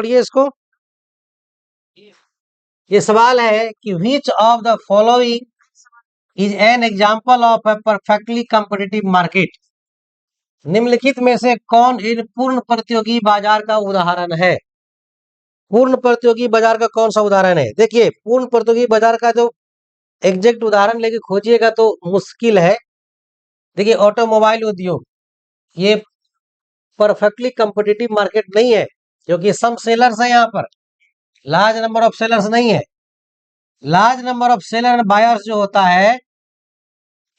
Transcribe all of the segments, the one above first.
पढ़िए इसको। ये सवाल है कि विच of the following is an example of A perfectly competitive market. निम्नलिखित में से कौन इन पूर्ण प्रतियोगी बाजार का उदाहरण है? पूर्ण प्रतियोगी बाजार का कौन सा उदाहरण है? देखिए, पूर्ण प्रतियोगी बाजार का जो एग्जैक्ट उदाहरण लेके खोजिएगा तो मुश्किल है। देखिए, ऑटोमोबाइल उद्योग ये परफेक्टली कॉम्पिटिटिव मार्केट नहीं है, क्योंकि सम सेलर्स है, यहाँ पर लार्ज नंबर ऑफ सेलर्स नहीं है। Large number of seller and buyers जो होता है,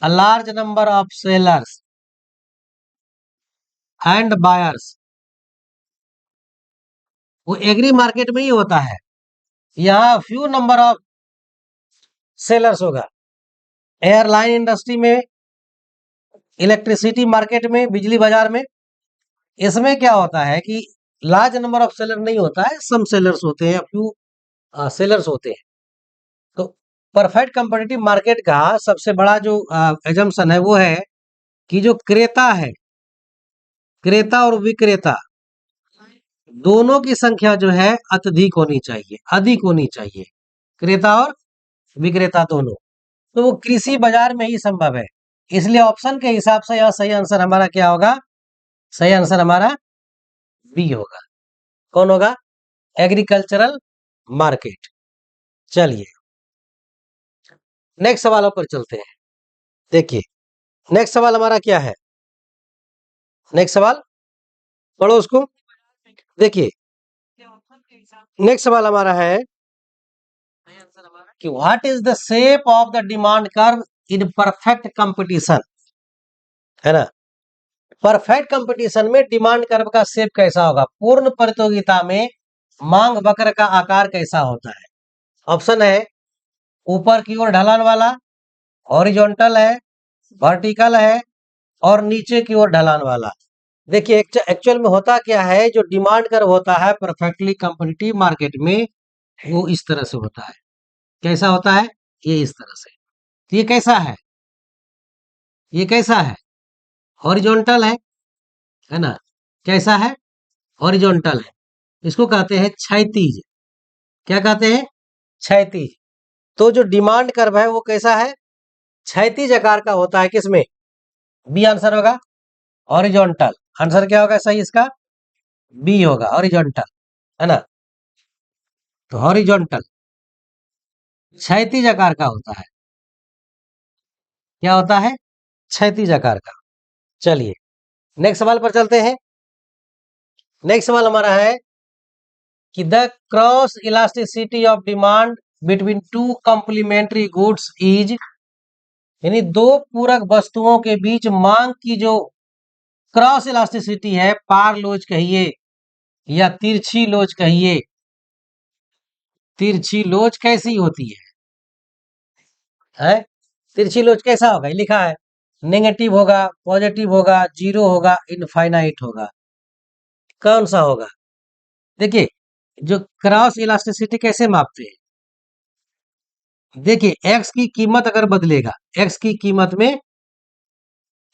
a large number of sellers and buyers, वो एग्री मार्केट में ही होता है। यहाँ फ्यू नंबर ऑफ सेलर्स होगा। एयरलाइन इंडस्ट्री में, इलेक्ट्रिसिटी मार्केट में, बिजली बाजार में, इसमें क्या होता है कि लार्ज नंबर ऑफ सेलर नहीं होता है, सम सेलर्स होते हैं, फ्यू सेलर्स होते हैं। तो परफेक्ट कंपटीटिव मार्केट का सबसे बड़ा जो एजम्पशन है वो है कि जो क्रेता है, क्रेता और विक्रेता दोनों की संख्या जो है अत्यधिक होनी चाहिए, अधिक होनी चाहिए, क्रेता और विक्रेता दोनों। तो वो कृषि बाजार में ही संभव है। इसलिए ऑप्शन के हिसाब से यहाँ सही आंसर हमारा क्या होगा? सही आंसर हमारा बी होगा। कौन होगा? Agricultural market. चलिए नेक्स्ट सवालों पर चलते हैं। देखिए नेक्स्ट सवाल हमारा क्या है? नेक्स्ट सवाल पढ़ो उसको। देखिए नेक्स्ट सवाल हमारा है कि what is the shape of the demand curve in perfect competition, है ना? परफेक्ट कंपटीशन में डिमांड कर्व का शेप कैसा होगा? पूर्ण प्रतियोगिता में मांग वक्र का आकार कैसा होता है? ऑप्शन है ऊपर की ओर ढलान वाला, हॉरिजॉन्टल है, वर्टिकल है और नीचे की ओर ढलान वाला। देखिए एक्चुअल में होता क्या है, जो डिमांड कर्व होता है परफेक्टली कंपटीटिव मार्केट में, वो इस तरह से होता है। कैसा होता है? ये इस तरह से। तो ये कैसा है? ये कैसा है? हॉरिजॉन्टल है ना? कैसा है? हॉरिजॉन्टल है। इसको कहते हैं क्षैतिज। क्या कहते हैं? क्षैतिज। तो जो डिमांड कर्व है वो कैसा है? क्षैतिज आकार का होता है। किसमें? बी आंसर होगा, हॉरिजॉन्टल। आंसर क्या होगा सही इसका? बी होगा, हॉरिजॉन्टल, है ना? तो हॉरिजॉन्टल क्षैतिज आकार का होता है। क्या होता है? क्षैतिज आकार का। चलिए नेक्स्ट सवाल पर चलते हैं। नेक्स्ट सवाल हमारा है कि the cross elasticity of demand between two complementary goods is, यानी दो पूरक वस्तुओं के बीच मांग की जो क्रॉस इलास्टिसिटी है, पार लोच कहिए या तिरछी लोच कहिए, तिरछी लोच कैसी होती है? तिरछी लोच कैसा होगा? ये लिखा है, नेगेटिव होगा, पॉजिटिव होगा, जीरो होगा, इनफाइनाइट होगा। कौन सा होगा? देखिए जो क्रॉस इलास्टिसिटी कैसे मापते हैं? देखिए एक्स की कीमत अगर बदलेगा, एक्स की कीमत में,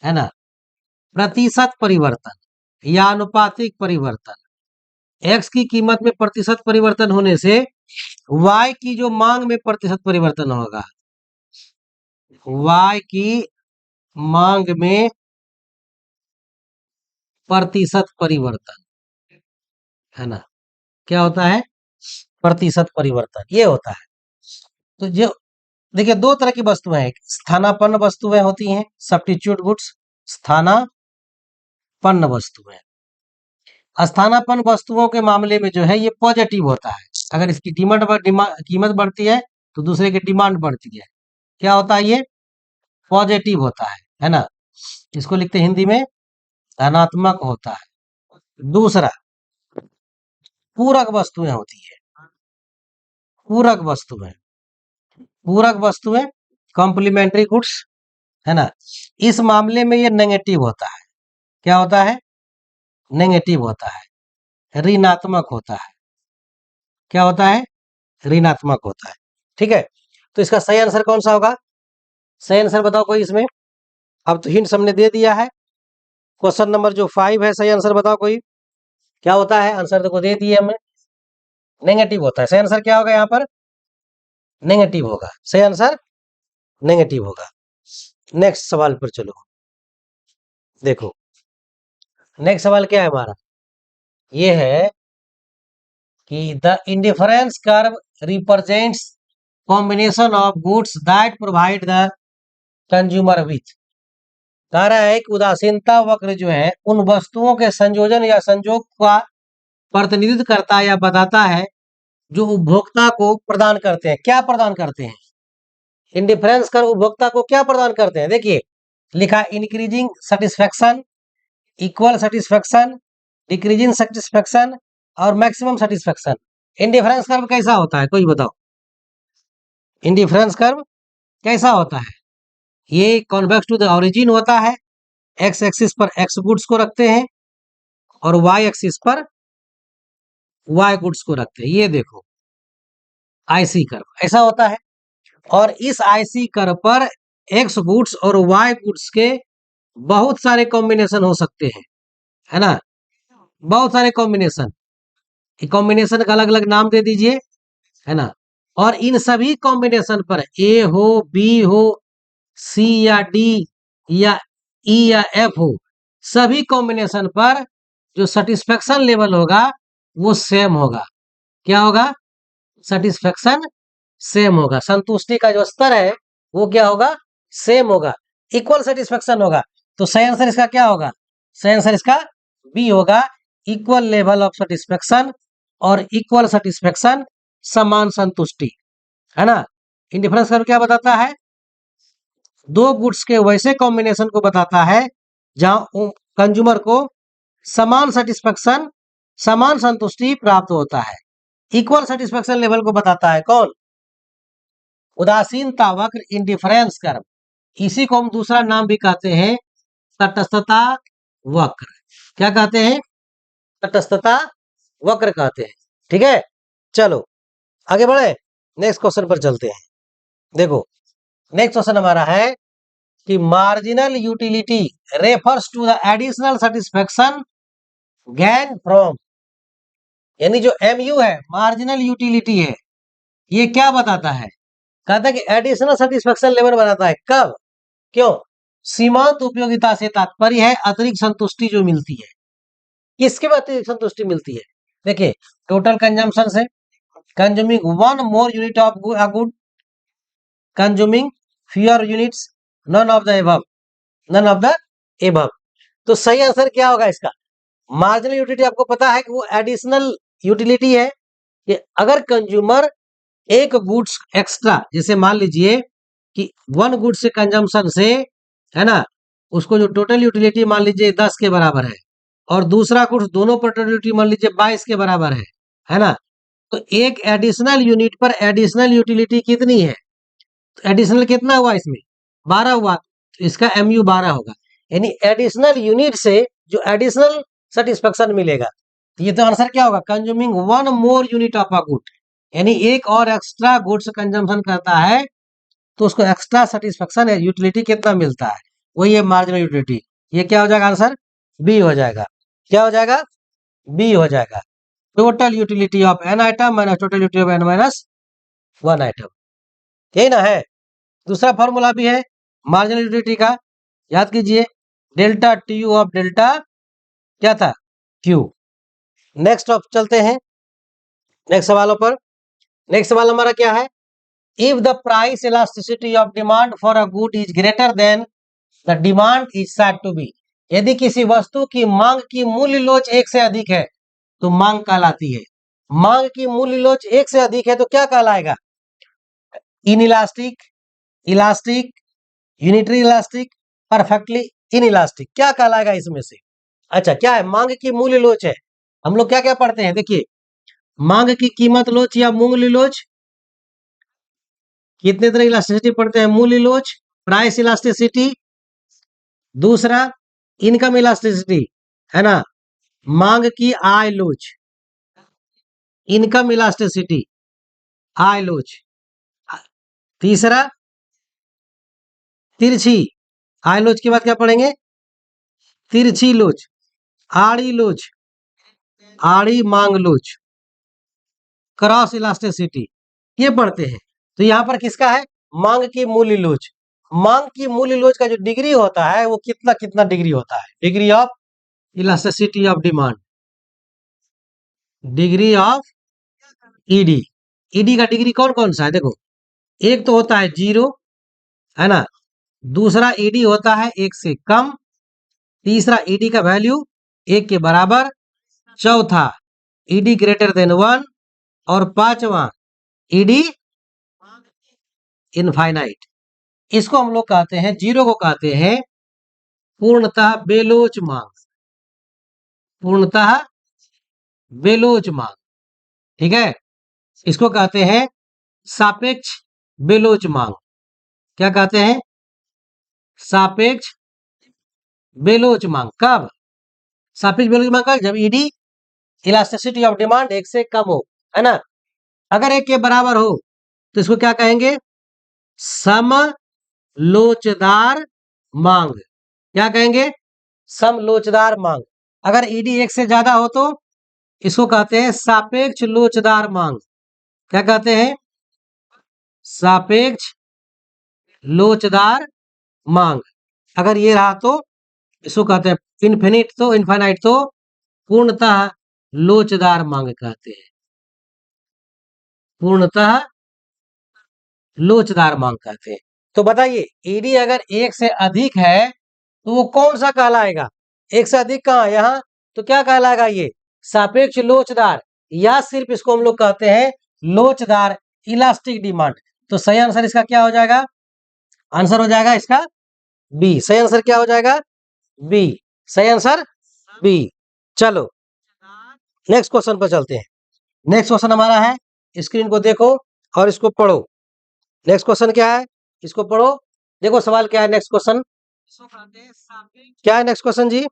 है ना, प्रतिशत परिवर्तन या अनुपातिक परिवर्तन, एक्स की कीमत में प्रतिशत परिवर्तन होने से वाई की जो मांग में प्रतिशत परिवर्तन होगा, वाई की मांग में प्रतिशत परिवर्तन, है ना? क्या होता है? प्रतिशत परिवर्तन, ये होता है। तो जो देखिए दो तरह की वस्तुएं हैं, स्थानापन्न वस्तुएं होती हैं, सब्स्टिट्यूट गुड्स, स्थानापन्न वस्तुएं। स्थानापन्न वस्तुओं के मामले में जो है ये पॉजिटिव होता है। अगर इसकी कीमत बढ़ती है तो दूसरे की डिमांड बढ़ती है। क्या होता है? ये पॉजिटिव होता है ना? इसको लिखते हैं हिंदी में धनात्मक होता है। दूसरा पूरक वस्तुएं होती है, पूरक वस्तुएं, पूरक वस्तुएं कॉम्प्लीमेंट्री गुड्स, है ना? इस मामले में ये नेगेटिव होता है। क्या होता है? नेगेटिव होता है, ऋणात्मक होता है। क्या होता है? ऋणात्मक होता है। ठीक है, तो इसका सही आंसर कौन सा होगा? सही आंसर बताओ कोई इसमें। अब तो हिंट्स हमने दे दिया है। क्वेश्चन नंबर जो 5 है, सही आंसर बताओ कोई। क्या होता है? आंसर देखो दे दिए हमने। नेगेटिव होता है। सही आंसर क्या होगा यहाँ पर? नेगेटिव होगा। सही आंसर नेगेटिव होगा। नेक्स्ट सवाल पर चलो, देखो नेक्स्ट सवाल क्या है हमारा, ये है कि the indifference curve represents combination of goods that provide the consumer with. कह रहा है कि उदासीनता वक्र जो है उन वस्तुओं के संयोजन या संयोग का प्रतिनिधित्व करता है या बताता है जो उपभोक्ता को प्रदान करते हैं। क्या प्रदान करते हैं? इंडिफरेंस कर्व उपभोक्ता को क्या प्रदान करते हैं? देखिए लिखा increasing satisfaction, equal satisfaction, decreasing satisfaction और मैक्सिमम सेटिस्फेक्शन। इंडिफरेंस कर्व कैसा होता है, कोई बताओ? इंडिफरेंस कर्व कैसा होता है? ये कॉन्वेक्स टू द ओरिजिन होता है। एक्स एक्सिस पर एक्स गुड्स को रखते हैं और वाई एक्सिस पर वाई गुड्स को रखते हैं। ये देखो आईसी कर्व ऐसा होता है। और इस आईसी कर्व पर एक्स गुड्स और वाई गुड्स के बहुत सारे कॉम्बिनेशन हो सकते हैं, है ना? बहुत सारे कॉम्बिनेशन, कॉम्बिनेशन का अलग अलग नाम दे दीजिए, है ना? और इन सभी कॉम्बिनेशन पर ए हो, बी हो, सी या डी या ई या एफ हो, सभी कॉम्बिनेशन पर जो सेटिस्फेक्शन लेवल होगा वो सेम होगा। क्या होगा? सेटिस्फेक्शन सेम होगा। संतुष्टि का जो स्तर है वो क्या होगा? सेम होगा, इक्वल सेटिस्फेक्शन होगा। तो सही आंसर इसका क्या होगा? सही आंसर इसका बी होगा, इक्वल लेवल ऑफ सेटिस्फेक्शन। और इक्वल सेटिस्फेक्शन समान संतुष्टि, है ना? इंडिफरेंस कर्व क्या बताता है? दो गुड्स के वैसे कॉम्बिनेशन को बताता है जहां कंज्यूमर को समान सेटिस्फेक्शन, समान संतुष्टि प्राप्त होता है। इक्वल सेटिस्फेक्शन लेवल को बताता है कौन? उदासीनता वक्र, इंडिफरेंस कर्व। इसी को हम दूसरा नाम भी कहते हैं तटस्थता वक्र। क्या कहते हैं? तटस्थता वक्र कहते हैं। ठीक है, चलो आगे बढ़े, नेक्स्ट क्वेश्चन पर चलते हैं। देखो नेक्स्ट क्वेश्चन हमारा है कि marginal utility refers to the additional satisfaction gain from, यानी जो एमयू है मार्जिनल यूटिलिटी है, ये क्या बताता है? कहता है कि एडिशनल सेटिस्फेक्शन लेवल बताता है। कब? क्यों? सीमांत उपयोगिता से तात्पर्य है अतिरिक्त संतुष्टि जो मिलती है। किसके बाद अतिरिक्त संतुष्टि मिलती है? देखिए टोटल कंजम्पशन से, consuming one more unit of good, consuming fewer units, none of the above, none of the above. तो सही आंसर क्या होगा इसका? मार्जिनल यूटिलिटी आपको पता है कि वो एडिशनल यूटिलिटी है कि अगर कंज्यूमर एक गुड्स एक्स्ट्रा, जैसे मान लीजिए कि वन गुड्स से कंजम्पशन से, है ना, उसको जो टोटल यूटिलिटी मान लीजिए 10 के बराबर है और दूसरा गुड्स दोनों पर टोटल यूटिलिटी मान लीजिए 22 के बराबर है ना? तो एक एडिशनल यूनिट पर एडिशनल यूटिलिटी कितनी है? तो एडिशनल कितना हुआ इसमें? 12 हुआ, तो इसका एमयू 12 होगा। यानी एडिशनल यूनिट से जो एडिशनल सेटिस्फेक्शन मिलेगा, तो ये तो आंसर क्या होगा? Consuming one more unit of a good, यानी एक और एक्स्ट्रा गुड्स कंजम्पशन करता है तो उसको एक्स्ट्रा सेटिस्फेक्शन है, यूटिलिटी कितना मिलता है, वही है मार्जिनल यूटिलिटी। ये क्या हो जाएगा? आंसर बी हो जाएगा। क्या हो जाएगा? बी हो जाएगा। Total utility of n item minus total utility of n minus one item, यही ना है? दूसरा फॉर्मूला भी है मार्जिनल यूटिलिटी का, याद कीजिए, delta T U of delta क्या था? क्यू। नेक्स्ट ऑफ चलते हैं नेक्स्ट सवालों पर। नेक्स्ट सवाल हमारा क्या है? If the price elasticity of demand for a good is greater than the demand is said to be, यदि किसी वस्तु की मांग की मूल्य लोच एक से अधिक है तो मांग कहलाती है। मांग की मूल्य लोच एक से अधिक है तो क्या कहलाएगा? Inelastic, elastic, unitary elastic, perfectly inelastic, क्या कहलाएगा इसमें से? अच्छा क्या है? मांग की मूल्य लोच है। हम लोग क्या क्या पढ़ते हैं? देखिए मांग की कीमत लोच या मूल्य लोच, कितने तरह इलास्टिसिटी पढ़ते हैं? मूल्य लोच, प्राइस इलास्टिसिटी, दूसरा इनकम इलास्टिसिटी, है ना, मांग की आय लोच, इनकम इलास्टिसिटी, आय लोच, तीसरा तिरछी, आय लोच के बाद क्या पढ़ेंगे? तिरछी लोच, आड़ी लोच, आड़ी मांग लोच, क्रॉस इलास्टिसिटी, ये पढ़ते हैं। तो यहाँ पर किसका है? मांग की मूल्य लोच। मांग की मूल्य लोच का जो डिग्री होता है वो कितना कितना डिग्री होता है? Degree of elasticity of demand, degree of ED. ED का डिग्री कौन कौन सा है? देखो, एक तो होता है 0, है ना, दूसरा ईडी होता है 1 से कम, तीसरा ईडी का वैल्यू 1 के बराबर, चौथा ईडी ग्रेटर देन 1 और पांचवा ईडी इनफाइनाइट। इसको हम लोग कहते हैं, 0 को कहते हैं पूर्णतः बेलोच मांग, पूर्णतः बेलोच मांग, ठीक है। इसको कहते हैं सापेक्ष बेलोच मांग। क्या कहते हैं? सापेक्ष बेलोच मांग। कब सापेक्ष बेलोच मांग? जब ईडी इलास्टिसिटी ऑफ डिमांड 1 से कम हो, है ना। अगर 1 के बराबर हो तो इसको क्या कहेंगे? समलोचदार मांग। क्या कहेंगे? समलोचदार मांग। अगर ईडी 1 से ज्यादा हो तो इसको कहते हैं सापेक्ष लोचदार मांग। क्या कहते हैं? सापेक्ष लोचदार मांग। अगर ये रहा तो इसको कहते हैं इन्फिनिट, तो इनफाइनाइट तो पूर्णतः लोचदार मांग कहते हैं, पूर्णतः लोचदार मांग कहते हैं। तो बताइए, ईडी अगर 1 से अधिक है तो वो कौन सा कहलाएगा? 1 से अधिक कहाँ? यहाँ। तो क्या कहलाएगा ये? सापेक्ष लोचदार, या सिर्फ इसको हम लोग कहते हैं लोचदार इलास्टिक डिमांड। तो सही आंसर इसका क्या हो जाएगा? आंसर हो जाएगा इसका बी। सही आंसर क्या हो जाएगा? बी। सही आंसर बी। चलो नेक्स्ट क्वेश्चन पर चलते हैं। नेक्स्ट क्वेश्चन हमारा है, स्क्रीन को देखो और इसको पढ़ो। नेक्स्ट क्वेश्चन क्या है? इसको पढ़ो, देखो सवाल क्या है। नेक्स्ट क्वेश्चन क्या है? नेक्स्ट क्वेश्चन जी,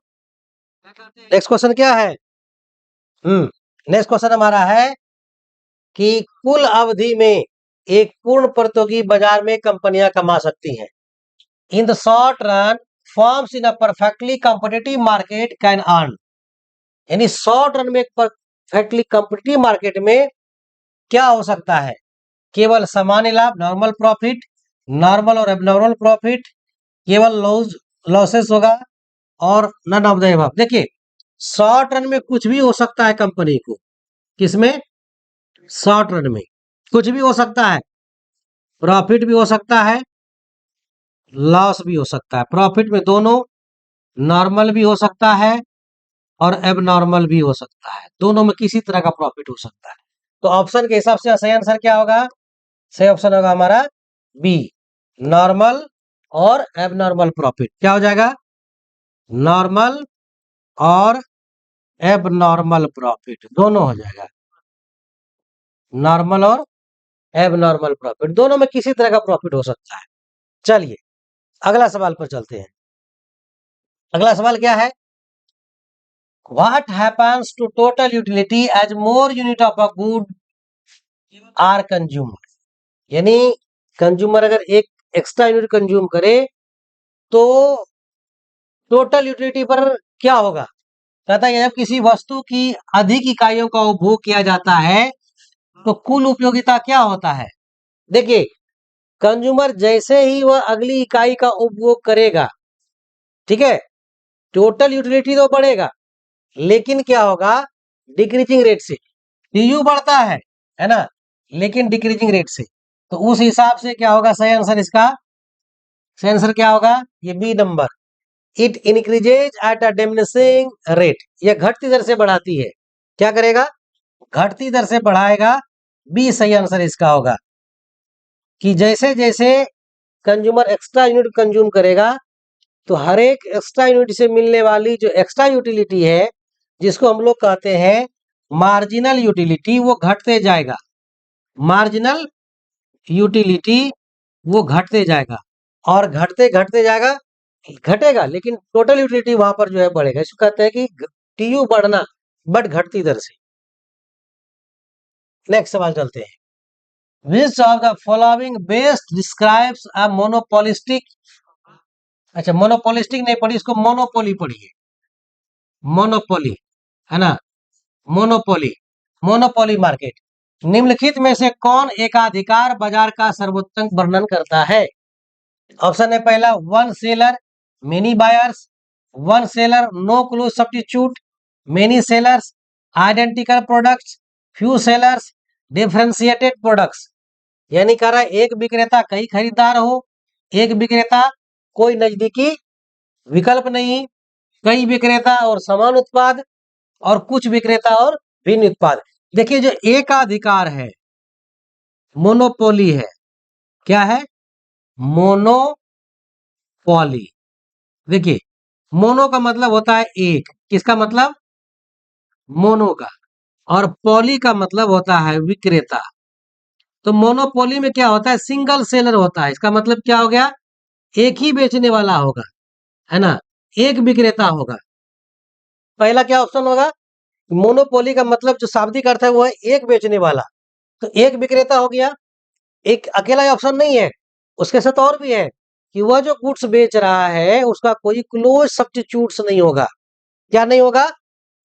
नेक्स्ट क्वेश्चन क्या है? नेक्स्ट क्वेश्चन हमारा है कि कुल अवधि में एक पूर्ण प्रतियोगी बाजार में कंपनियां कमा सकती हैं। In the short run firms in a perfectly competitive market can earn. यानी शॉर्ट रन में एक परफेक्टली कॉम्पिटिटिव मार्केट में क्या हो सकता है? केवल सामान्य लाभ, नॉर्मल प्रॉफिट, नॉर्मल और एबनॉर्मल प्रॉफिट, केवल लॉसेस होगा और नन ऑफ द अबव। देखिए, शॉर्ट रन में कुछ भी हो सकता है कंपनी को। किसमें? शॉर्ट रन में कुछ भी हो सकता है। प्रॉफिट भी हो सकता है, लॉस भी हो सकता है। प्रॉफिट में दोनों, नॉर्मल भी हो सकता है और एबनॉर्मल भी हो सकता है। दोनों में किसी तरह का प्रॉफिट हो सकता है। तो ऑप्शन के हिसाब से सही आंसर क्या होगा? सही ऑप्शन होगा हमारा बी, नॉर्मल और एबनॉर्मल प्रॉफिट। क्या हो जाएगा? नॉर्मल और एबनॉर्मल प्रॉफिट दोनों हो जाएगा। नॉर्मल और एबनॉर्मल प्रॉफिट दोनों में किसी तरह का प्रॉफिट हो सकता है। चलिए अगला सवाल पर चलते हैं। अगला सवाल क्या है? What happens to total utility as more unit of a good are consumer. यानी कंज्यूमर अगर एक एक्स्ट्रा यूनिट कंज्यूम करे तो टोटल यूटिलिटी पर क्या होगा? कहता है जब किसी वस्तु की अधिक इकाइयों का उपभोग किया जाता है तो कुल उपयोगिता क्या होता है? देखिए, कंज्यूमर जैसे ही वह अगली इकाई का उपभोग करेगा, ठीक है, टोटल यूटिलिटी तो बढ़ेगा, लेकिन क्या होगा? डिक्रीजिंग रेट से। टीयू बढ़ता है ना, लेकिन डिक्रीजिंग रेट से। तो उस हिसाब से क्या होगा? सही आंसर इसका, सही आंसर क्या होगा? ये B number, it increases at a diminishing rate. यह घटती दर से बढ़ाती है। क्या करेगा? घटती दर से बढ़ाएगा। बी सही आंसर इसका होगा कि जैसे जैसे कंज्यूमर एक्स्ट्रा यूनिट कंज्यूम करेगा तो हर एक एक्स्ट्रा यूनिट से मिलने वाली जो एक्स्ट्रा यूटिलिटी है, जिसको हम लोग कहते हैं मार्जिनल यूटिलिटी, वो घटते जाएगा। मार्जिनल यूटिलिटी वो घटते जाएगा और घटते घटते जाएगा, घटेगा, लेकिन टोटल यूटिलिटी वहां पर जो है बढ़ेगा। इसको कहते हैं कि टीयू बढ़ना बट घटती दर से। नेक्स्ट सवाल चलते हैं। Which of the following best describes a monopolistic। अच्छा, मोनोपोलिस्टिक नहीं पढ़ी, इसको मोनोपोली पढ़िए। मोनोपोली, है ना, मोनोपोली, मोनोपोली मार्केट। निम्नलिखित में से कौन एकाधिकार बाजार का सर्वोत्तम वर्णन करता है? ऑप्शन है पहला one seller, many buyers, one seller, no close substitute, many sellers, identical products, few sellers, differentiated products. यानी कह रहा है एक विक्रेता कई खरीदार हो, एक विक्रेता कोई नजदीकी विकल्प नहीं, कई विक्रेता और समान उत्पाद, और कुछ विक्रेता और भिन्न उत्पाद। देखिए जो एकाधिकार है, मोनोपोली है, क्या है? मोनोपोली। देखिए मोनो का मतलब होता है एक, किसका मतलब? मोनो का। और पॉली का मतलब होता है विक्रेता। तो मोनोपोली में क्या होता है? सिंगल सेलर होता है। इसका मतलब क्या हो गया? एक ही बेचने वाला होगा, है ना, एक विक्रेता होगा। पहला क्या ऑप्शन होगा? मोनोपोली का मतलब जो शाब्दिक अर्थ है वो है एक बेचने वाला, तो एक विक्रेता हो गया। एक अकेला ऑप्शन नहीं है, उसके साथ और भी है कि वह जो गुड्स बेच रहा है उसका कोई क्लोज सब्स्टिट्यूट्स नहीं होगा। क्या नहीं होगा?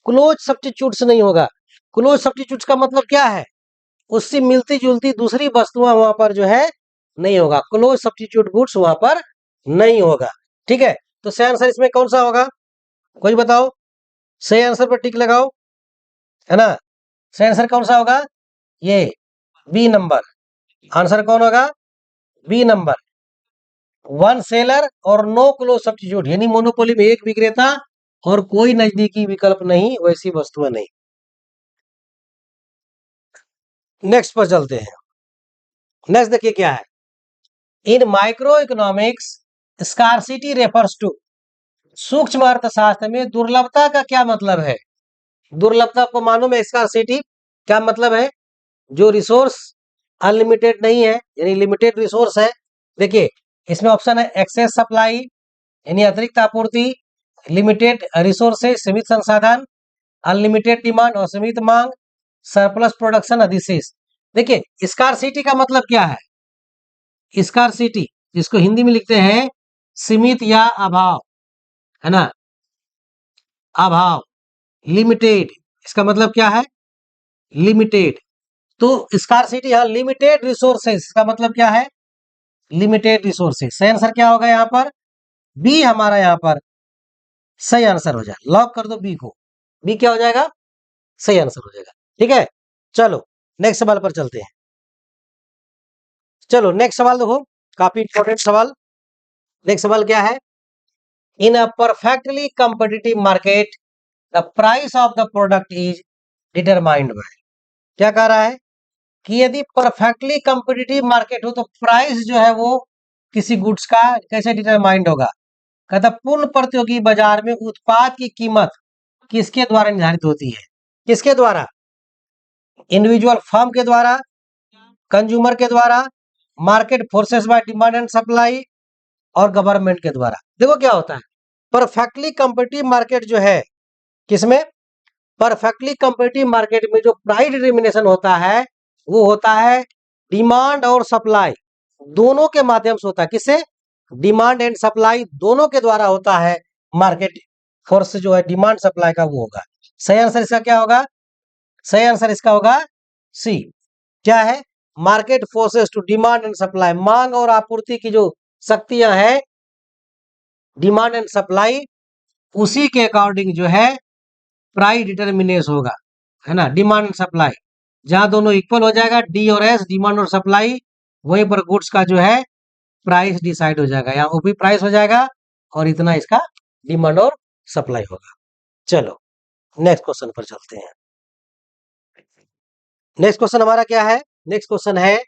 क्लोज सब्स्टिट्यूट्स नहीं होगा। क्लोज सब्स्टिट्यूट्स का मतलब क्या है? उससे मिलती जुलती दूसरी वस्तुएं वहां पर जो है नहीं होगा। क्लोज सब्स्टिट्यूट गुड्स वहां पर नहीं होगा। ठीक है, तो सही आंसर इसमें कौन सा होगा? कोई बताओ, सही आंसर पर टिक लगाओ, है ना। सही आंसर कौन सा होगा? ये बी नंबर। आंसर कौन होगा? बी नंबर, वन सेलर और नो क्लोज सब्स्टिट्यूट, यानी मोनोपोली में एक विक्रेता और कोई नजदीकी विकल्प नहीं, वैसी वस्तुएं नहीं। नेक्स्ट पर चलते हैं। नेक्स्ट देखिए क्या है। In micro economics scarcity refers to, सूक्ष्म अर्थशास्त्र में दुर्लभता का क्या मतलब है? दुर्लभता को मालूम है? स्कार्सिटी क्या मतलब है? जो रिसोर्स अनलिमिटेड नहीं है, यानी लिमिटेड रिसोर्स है। देखिए इसमें ऑप्शन है एक्सेस सप्लाई, यानी अतिरिक्त आपूर्ति, लिमिटेड रिसोर्सेज सीमित संसाधन, अनलिमिटेड डिमांड और सीमित मांग, सरप्लस प्रोडक्शन अधिशेष। देखिए स्कार्सिटी का मतलब क्या है? स्कार्सिटी जिसको हिंदी में लिखते हैं सीमित या अभाव, है ना, अभाव, लिमिटेड, इसका मतलब क्या है? लिमिटेड। तो स्कार्सिटी है लिमिटेड रिसोर्सेस का मतलब क्या है? Limited resources. सही आंसर क्या होगा यहाँ पर? बी हमारा यहाँ पर सही आंसर हो जाएगा। लॉक कर दो बी को, बी क्या हो जाएगा? सही आंसर हो जाएगा। ठीक है, चलो नेक्स्ट सवाल पर चलते हैं। चलो नेक्स्ट सवाल देखो, काफी इंपॉर्टेंट सवाल। नेक्स्ट सवाल क्या है? In a perfectly competitive market the price of the product is determined by. क्या कह रहा है कि यदि परफेक्टली कंपिटिटिव मार्केट हो तो प्राइस जो है वो किसी गुड्स का कैसे डिटरमाइंड होगा? कहता पूर्ण प्रतियोगी बाजार में उत्पाद की कीमत किसके द्वारा निर्धारित होती है? किसके द्वारा? इंडिविजुअल फर्म के द्वारा, कंज्यूमर के द्वारा, market forces by demand and supply, और गवर्नमेंट के द्वारा। देखो क्या होता है, परफेक्टली कंपिटिटिव मार्केट जो है किसमें? परफेक्टली कंपिटिटिव मार्केट में जो प्राइस डिटरमिनेशन होता है वो होता है डिमांड और सप्लाई दोनों के माध्यम से होता है। किससे? डिमांड एंड सप्लाई दोनों के द्वारा होता है। मार्केट फोर्स जो है डिमांड सप्लाई का वो होगा। सही आंसर इसका क्या होगा? सही आंसर इसका होगा सी। क्या है? Market forces to demand and supply, मांग और आपूर्ति की जो शक्तियां हैं, डिमांड एंड सप्लाई, उसी के अकॉर्डिंग जो है प्राइस डिटरमिनेस होगा, है ना। डिमांड एंड सप्लाई जहां दोनों इक्वल हो जाएगा, डी और एस, डिमांड और सप्लाई, वहीं पर गुड्स का जो है प्राइस डिसाइड हो जाएगा। यहाँ ओपी प्राइस हो जाएगा और इतना इसका डिमांड और सप्लाई होगा। चलो नेक्स्ट क्वेश्चन पर चलते हैं। नेक्स्ट क्वेश्चन हमारा क्या है? नेक्स्ट क्वेश्चन है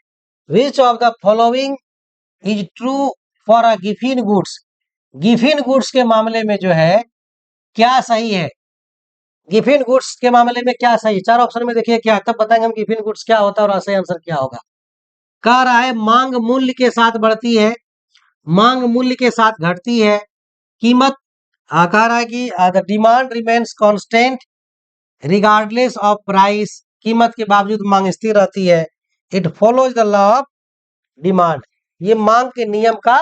which of the following is true for a Giffen goods. Giffen goods के मामले में जो है क्या सही है? गिफिन गुड्स के मामले में क्या सही? चार ऑप्शन में देखिए क्या, तब बताएंगे हम गिफिन गुड्स क्या होता है और सही आंसर क्या होगा। कह रहा है मांग मूल्य के साथ बढ़ती है, मांग मूल्य के साथ घटती है, कीमत कह रहा है कि the demand remains constant regardless of price, कीमत के बावजूद मांग स्थिर रहती है। It follows the law of demand, ये मांग के नियम का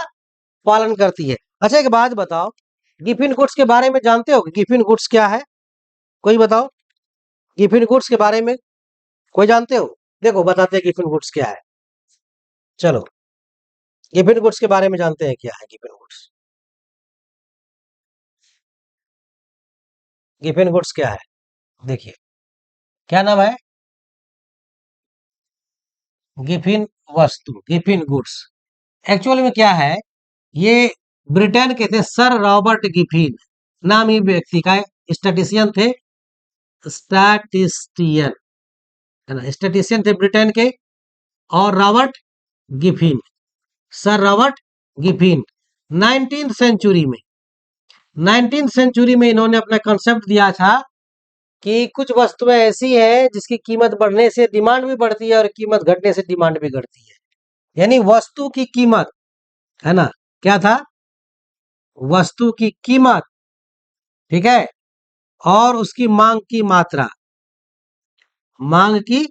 पालन करती है। अच्छा एक बात बताओ, गिफिन गुड्स के बारे में जानते हो? गिफिन गुड्स क्या है? कोई बताओ, गिफिन गुड्स के बारे में कोई जानते हो? देखो बताते हैं गिवन गुड्स क्या है। चलो गिवन गुड्स के बारे में जानते हैं क्या है गिवन गुड्स। गिवन गुड्स क्या है, देखिए क्या नाम है, गिफिन वस्तु, गिफिन गुड्स। एक्चुअल में क्या है, ये ब्रिटेन के थे सर रॉबर्ट गिफिन, नाम ही व्यक्ति का है, स्टैटिस्टिशियन थे, स्टैटिस्टिशियन है ना, स्टैटिस्टिशियन थे ब्रिटेन के। और Robert Giffen, sir Robert Giffen 19th century में, 19th सेंचुरी में इन्होंने अपना कंसेप्ट दिया था कि कुछ वस्तुएं ऐसी है जिसकी कीमत बढ़ने से डिमांड भी बढ़ती है और कीमत घटने से डिमांड भी घटती है। यानी वस्तु की कीमत है ना, क्या था, वस्तु की कीमत, ठीक है, और उसकी मांग की मात्रा, मांग की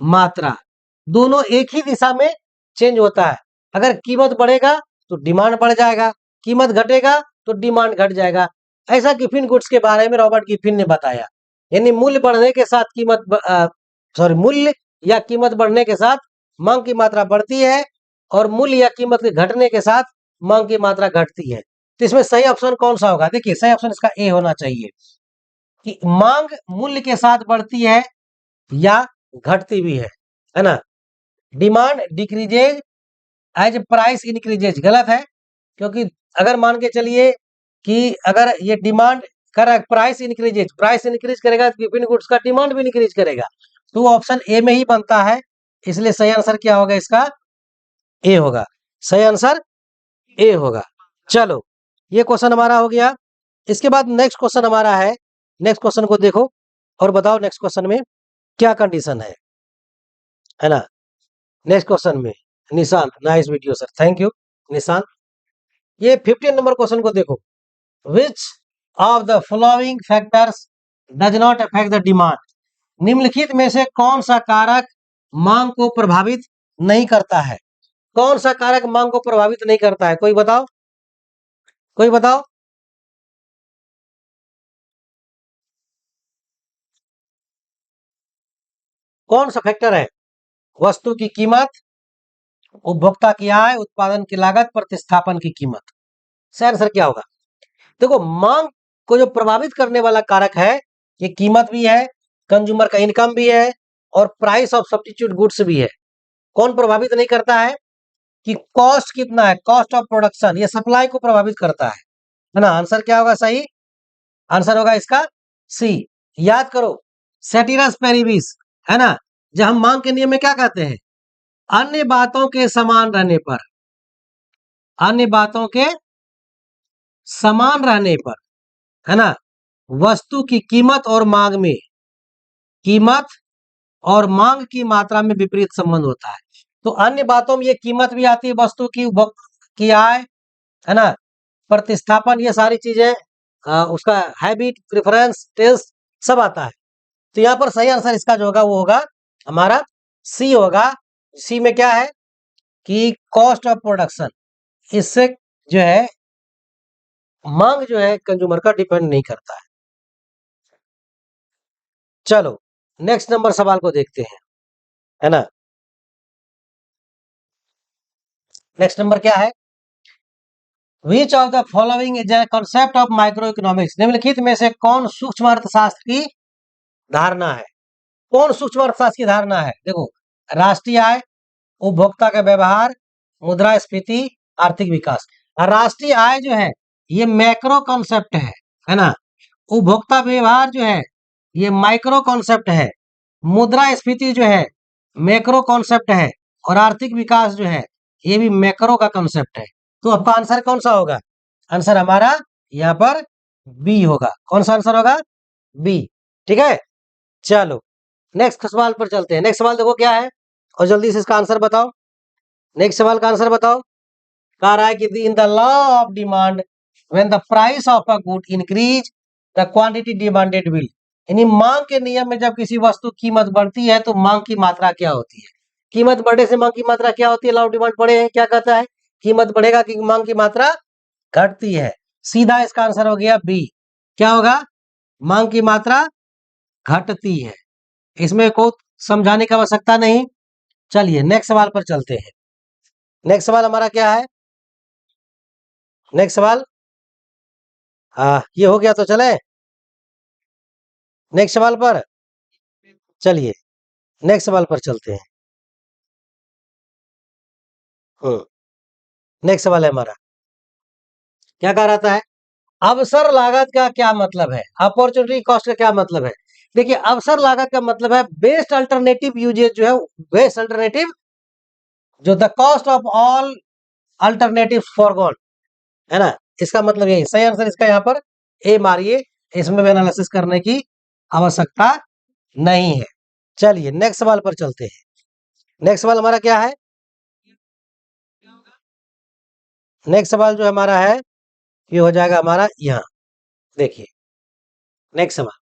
मात्रा दोनों एक ही दिशा में चेंज होता है। अगर कीमत बढ़ेगा तो डिमांड बढ़ जाएगा, कीमत घटेगा तो डिमांड घट जाएगा। ऐसा गिफिन गुड्स के बारे में रॉबर्ट गिफिन ने बताया। यानी मूल्य बढ़ने के साथ मूल्य या कीमत बढ़ने के साथ मांग की मात्रा बढ़ती है और मूल्य या कीमत के घटने के साथ मांग की मात्रा घटती है। तो इसमें सही ऑप्शन कौन सा होगा, देखिए सही ऑप्शन इसका ए होना चाहिए कि मांग मूल्य के साथ बढ़ती है या घटती भी है ना। Demand decreases as price increases, गलत है, क्योंकि अगर मान के चलिए कि अगर ये डिमांड कर प्राइस इंक्रीज करेगा तो गिवन गुड्स का डिमांड भी इंक्रीज करेगा, तो ऑप्शन ए में ही बनता है। इसलिए सही आंसर क्या होगा इसका, ए होगा, सही आंसर ए होगा। चलो ये क्वेश्चन हमारा हो गया। इसके बाद नेक्स्ट क्वेश्चन हमारा है, नेक्स्ट क्वेश्चन को देखो और बताओ नेक्स्ट क्वेश्चन में क्या कंडीशन है ना। नेक्स्ट क्वेश्चन में Nishant, nice video sir, thank you Nishant. ये 15 नंबर क्वेश्चन को देखो, विच of the following factors does not affect the demand, निम्नलिखित में से कौन सा कारक मांग को प्रभावित नहीं करता है, कौन सा कारक मांग को प्रभावित नहीं करता है, कोई बताओ, कोई बताओ। कौन सा फैक्टर है, वस्तु की कीमत, उपभोक्ता की आय, उत्पादन की लागत, प्रतिस्थापन की कीमत। सही आंसर क्या होगा, देखो मांग को जो प्रभावित करने वाला कारक है ये कीमत भी है, कंज्यूमर का इनकम भी है और प्राइस ऑफ सब्स्टिट्यूट गुड्स भी है। कौन प्रभावित नहीं करता है कि कॉस्ट कितना है, कॉस्ट ऑफ प्रोडक्शन, ये सप्लाई को प्रभावित करता है ना। आंसर क्या होगा, सही आंसर होगा इसका सी। याद करो सेटिरस पेरिबिस है ना, जब हम मांग के नियम में क्या कहते हैं, अन्य बातों के समान रहने पर, अन्य बातों के समान रहने पर है ना, वस्तु की कीमत और मांग में, कीमत और मांग की मात्रा में विपरीत संबंध होता है। तो अन्य बातों में ये कीमत भी आती है, वस्तु की आय है ना, प्रतिस्थापन, ये सारी चीजें उसका हैबिट, प्रेफरेंस, टेस्ट सब आता है। तो यहाँ पर सही आंसर इसका जो होगा वो होगा हमारा सी होगा। सी में क्या है कि कॉस्ट ऑफ प्रोडक्शन, इससे जो है मांग जो है कंज्यूमर का डिपेंड नहीं करता है। चलो नेक्स्ट नंबर सवाल को देखते हैं, है ना। नेक्स्ट नंबर क्या है, which of the following is a concept of micro economics, निम्नलिखित में से कौन सूक्ष्म अर्थशास्त्र की धारणा है, कौन सूक्ष्म अर्थशास्त्र की धारणा है। देखो राष्ट्रीय आय, उपभोक्ता का व्यवहार, मुद्रास्फीति, आर्थिक विकास। राष्ट्रीय आय जो है ये मैक्रो कॉन्सेप्ट है ना, उपभोक्ता व्यवहार जो है ये माइक्रो कॉन्सेप्ट है, मुद्रास्फीति जो है मैक्रो कॉन्सेप्ट है और आर्थिक विकास जो है ये भी मैक्रो का कॉन्सेप्ट है। तो आपका आंसर कौन सा होगा, आंसर हमारा यहाँ पर बी होगा। कौन सा आंसर होगा, बी, ठीक है। चलो नेक्स्ट सवाल पर चलते हैं। नेक्स्ट सवाल देखो क्या है और जल्दी से इसका आंसर बताओ। नेक्स्ट सवाल का आंसर बताओ। कह रहा है कि in the law of demand when the price of a good increase the quantity demanded will, यानी मांग के नियम में जब किसी वस्तु की कीमत बढ़ती है तो मांग की मात्रा क्या होती है, कीमत बढ़ने से मांग की मात्रा क्या होती है, लॉ ऑफ डिमांड पढ़े हैं, क्या कहता है, कीमत बढ़ेगा कि मांग की मात्रा घटती है। सीधा इसका आंसर हो गया बी, क्या होगा, मांग की मात्रा घटती है। इसमें कोई समझाने की आवश्यकता नहीं। चलिए नेक्स्ट सवाल पर चलते हैं। नेक्स्ट सवाल हमारा क्या है? नेक्स्ट सवाल ये हो गया तो चले नेक्स्ट सवाल पर। चलिए नेक्स्ट सवाल पर चलते हैं। नेक्स्ट सवाल है हमारा, क्या कह रहा है? अवसर लागत का क्या मतलब है? अपॉर्चुनिटी कॉस्ट का क्या मतलब है? देखिए अवसर लागत का मतलब है बेस्ट अल्टरनेटिव यूजेज जो है, बेस्ट अल्टरनेटिव जो the cost of all alternative foregone, है ना। इसका मतलब यही सही आंसर इसका यहाँ पर ए मारिए, इसमें भी एनालिसिस करने की आवश्यकता नहीं है। चलिए नेक्स्ट सवाल पर चलते हैं। नेक्स्ट सवाल हमारा क्या है? नेक्स्ट सवाल जो हमारा है ये हो जाएगा हमारा यहाँ, देखिए नेक्स्ट सवाल,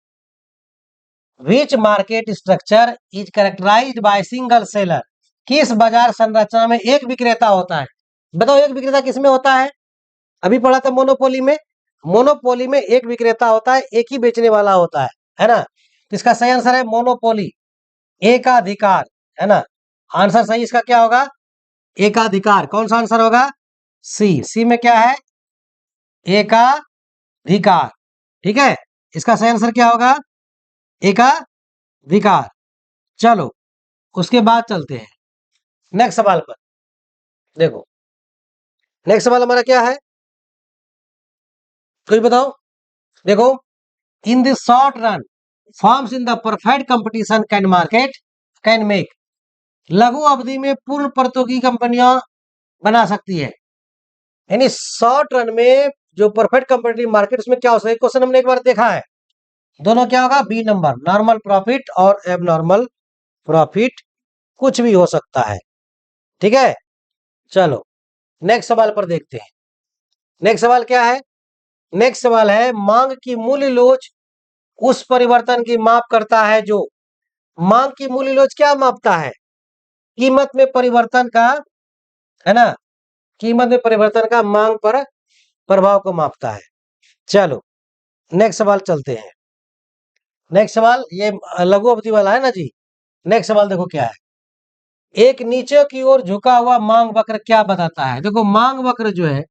which market structure is characterized by single seller? किस बाजार संरचना में एक विक्रेता होता है? बताओ एक विक्रेता किसमें होता है? अभी पढ़ा था मोनोपोली में। मोनोपोली में एक विक्रेता होता है, एक ही बेचने वाला होता है ना। तो इसका सही आंसर है मोनोपोली, एकाधिकार, है ना। आंसर सही इसका क्या होगा? एकाधिकार। कौन सा आंसर होगा? सी। सी में क्या है? एकाधिकार। ठीक है, इसका सही आंसर क्या होगा? एकाधिकार। चलो उसके बाद चलते हैं नेक्स्ट सवाल पर। देखो नेक्स्ट सवाल हमारा क्या है, कोई बताओ। देखो, in the short run forms in the perfect competition can make, लघु अवधि में पूर्ण प्रतियोगी कंपनियां बना सकती है। यानी शॉर्ट रन में जो परफेक्ट कंपटीटिव मार्केट उसमें क्या हो सकता है? क्वेश्चन हमने एक बार देखा है, दोनों क्या होगा? बी नंबर, नॉर्मल प्रॉफिट और एबनॉर्मल प्रॉफिट, कुछ भी हो सकता है। ठीक है, चलो नेक्स्ट सवाल पर देखते हैं। नेक्स्ट सवाल क्या है? नेक्स्ट सवाल है, मांग की मूल्य लोच उस परिवर्तन की माप करता है जो, मांग की मूल्य लोच क्या मापता है? कीमत में परिवर्तन का, है ना, कीमत में परिवर्तन का मांग पर प्रभाव को मापता है। चलो नेक्स्ट सवाल चलते हैं। नेक्स्ट सवाल ये लघु अवधि वाला है ना जी। नेक्स्ट सवाल देखो क्या है, एक नीचे की ओर झुका हुआ मांग वक्र क्या बताता है? देखो मांग वक्र जो है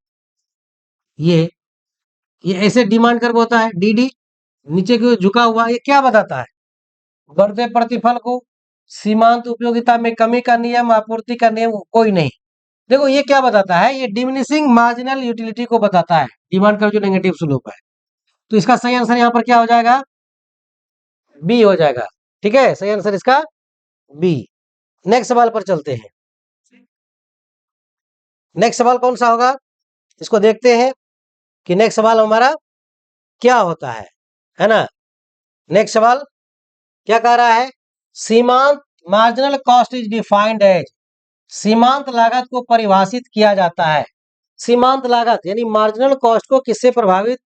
ये ऐसे डिमांड कर्व होता है, डीडी नीचे की ओर झुका हुआ, ये क्या बताता है? बढ़ते प्रतिफल को, सीमांत उपयोगिता में कमी का नियम, आपूर्ति का नियम, कोई नहीं। देखो ये क्या बताता है? ये डिमिनिशिंग मार्जिनल यूटिलिटी को बताता है, डिमांड कर्व जो नेगेटिव स्लोप है। तो इसका सही आंसर यहाँ पर क्या हो जाएगा? बी हो जाएगा। ठीक है, सही आंसर इसका बी। नेक्स्ट सवाल पर चलते हैं। नेक्स्ट सवाल कौन सा होगा, इसको देखते हैं कि नेक्स्ट सवाल हमारा क्या होता है ना। नेक्स्ट सवाल क्या कह रहा है? सीमांत marginal cost is defined as, सीमांत लागत को परिभाषित किया जाता है। सीमांत लागत यानी मार्जिनल कॉस्ट को किससे प्रभावित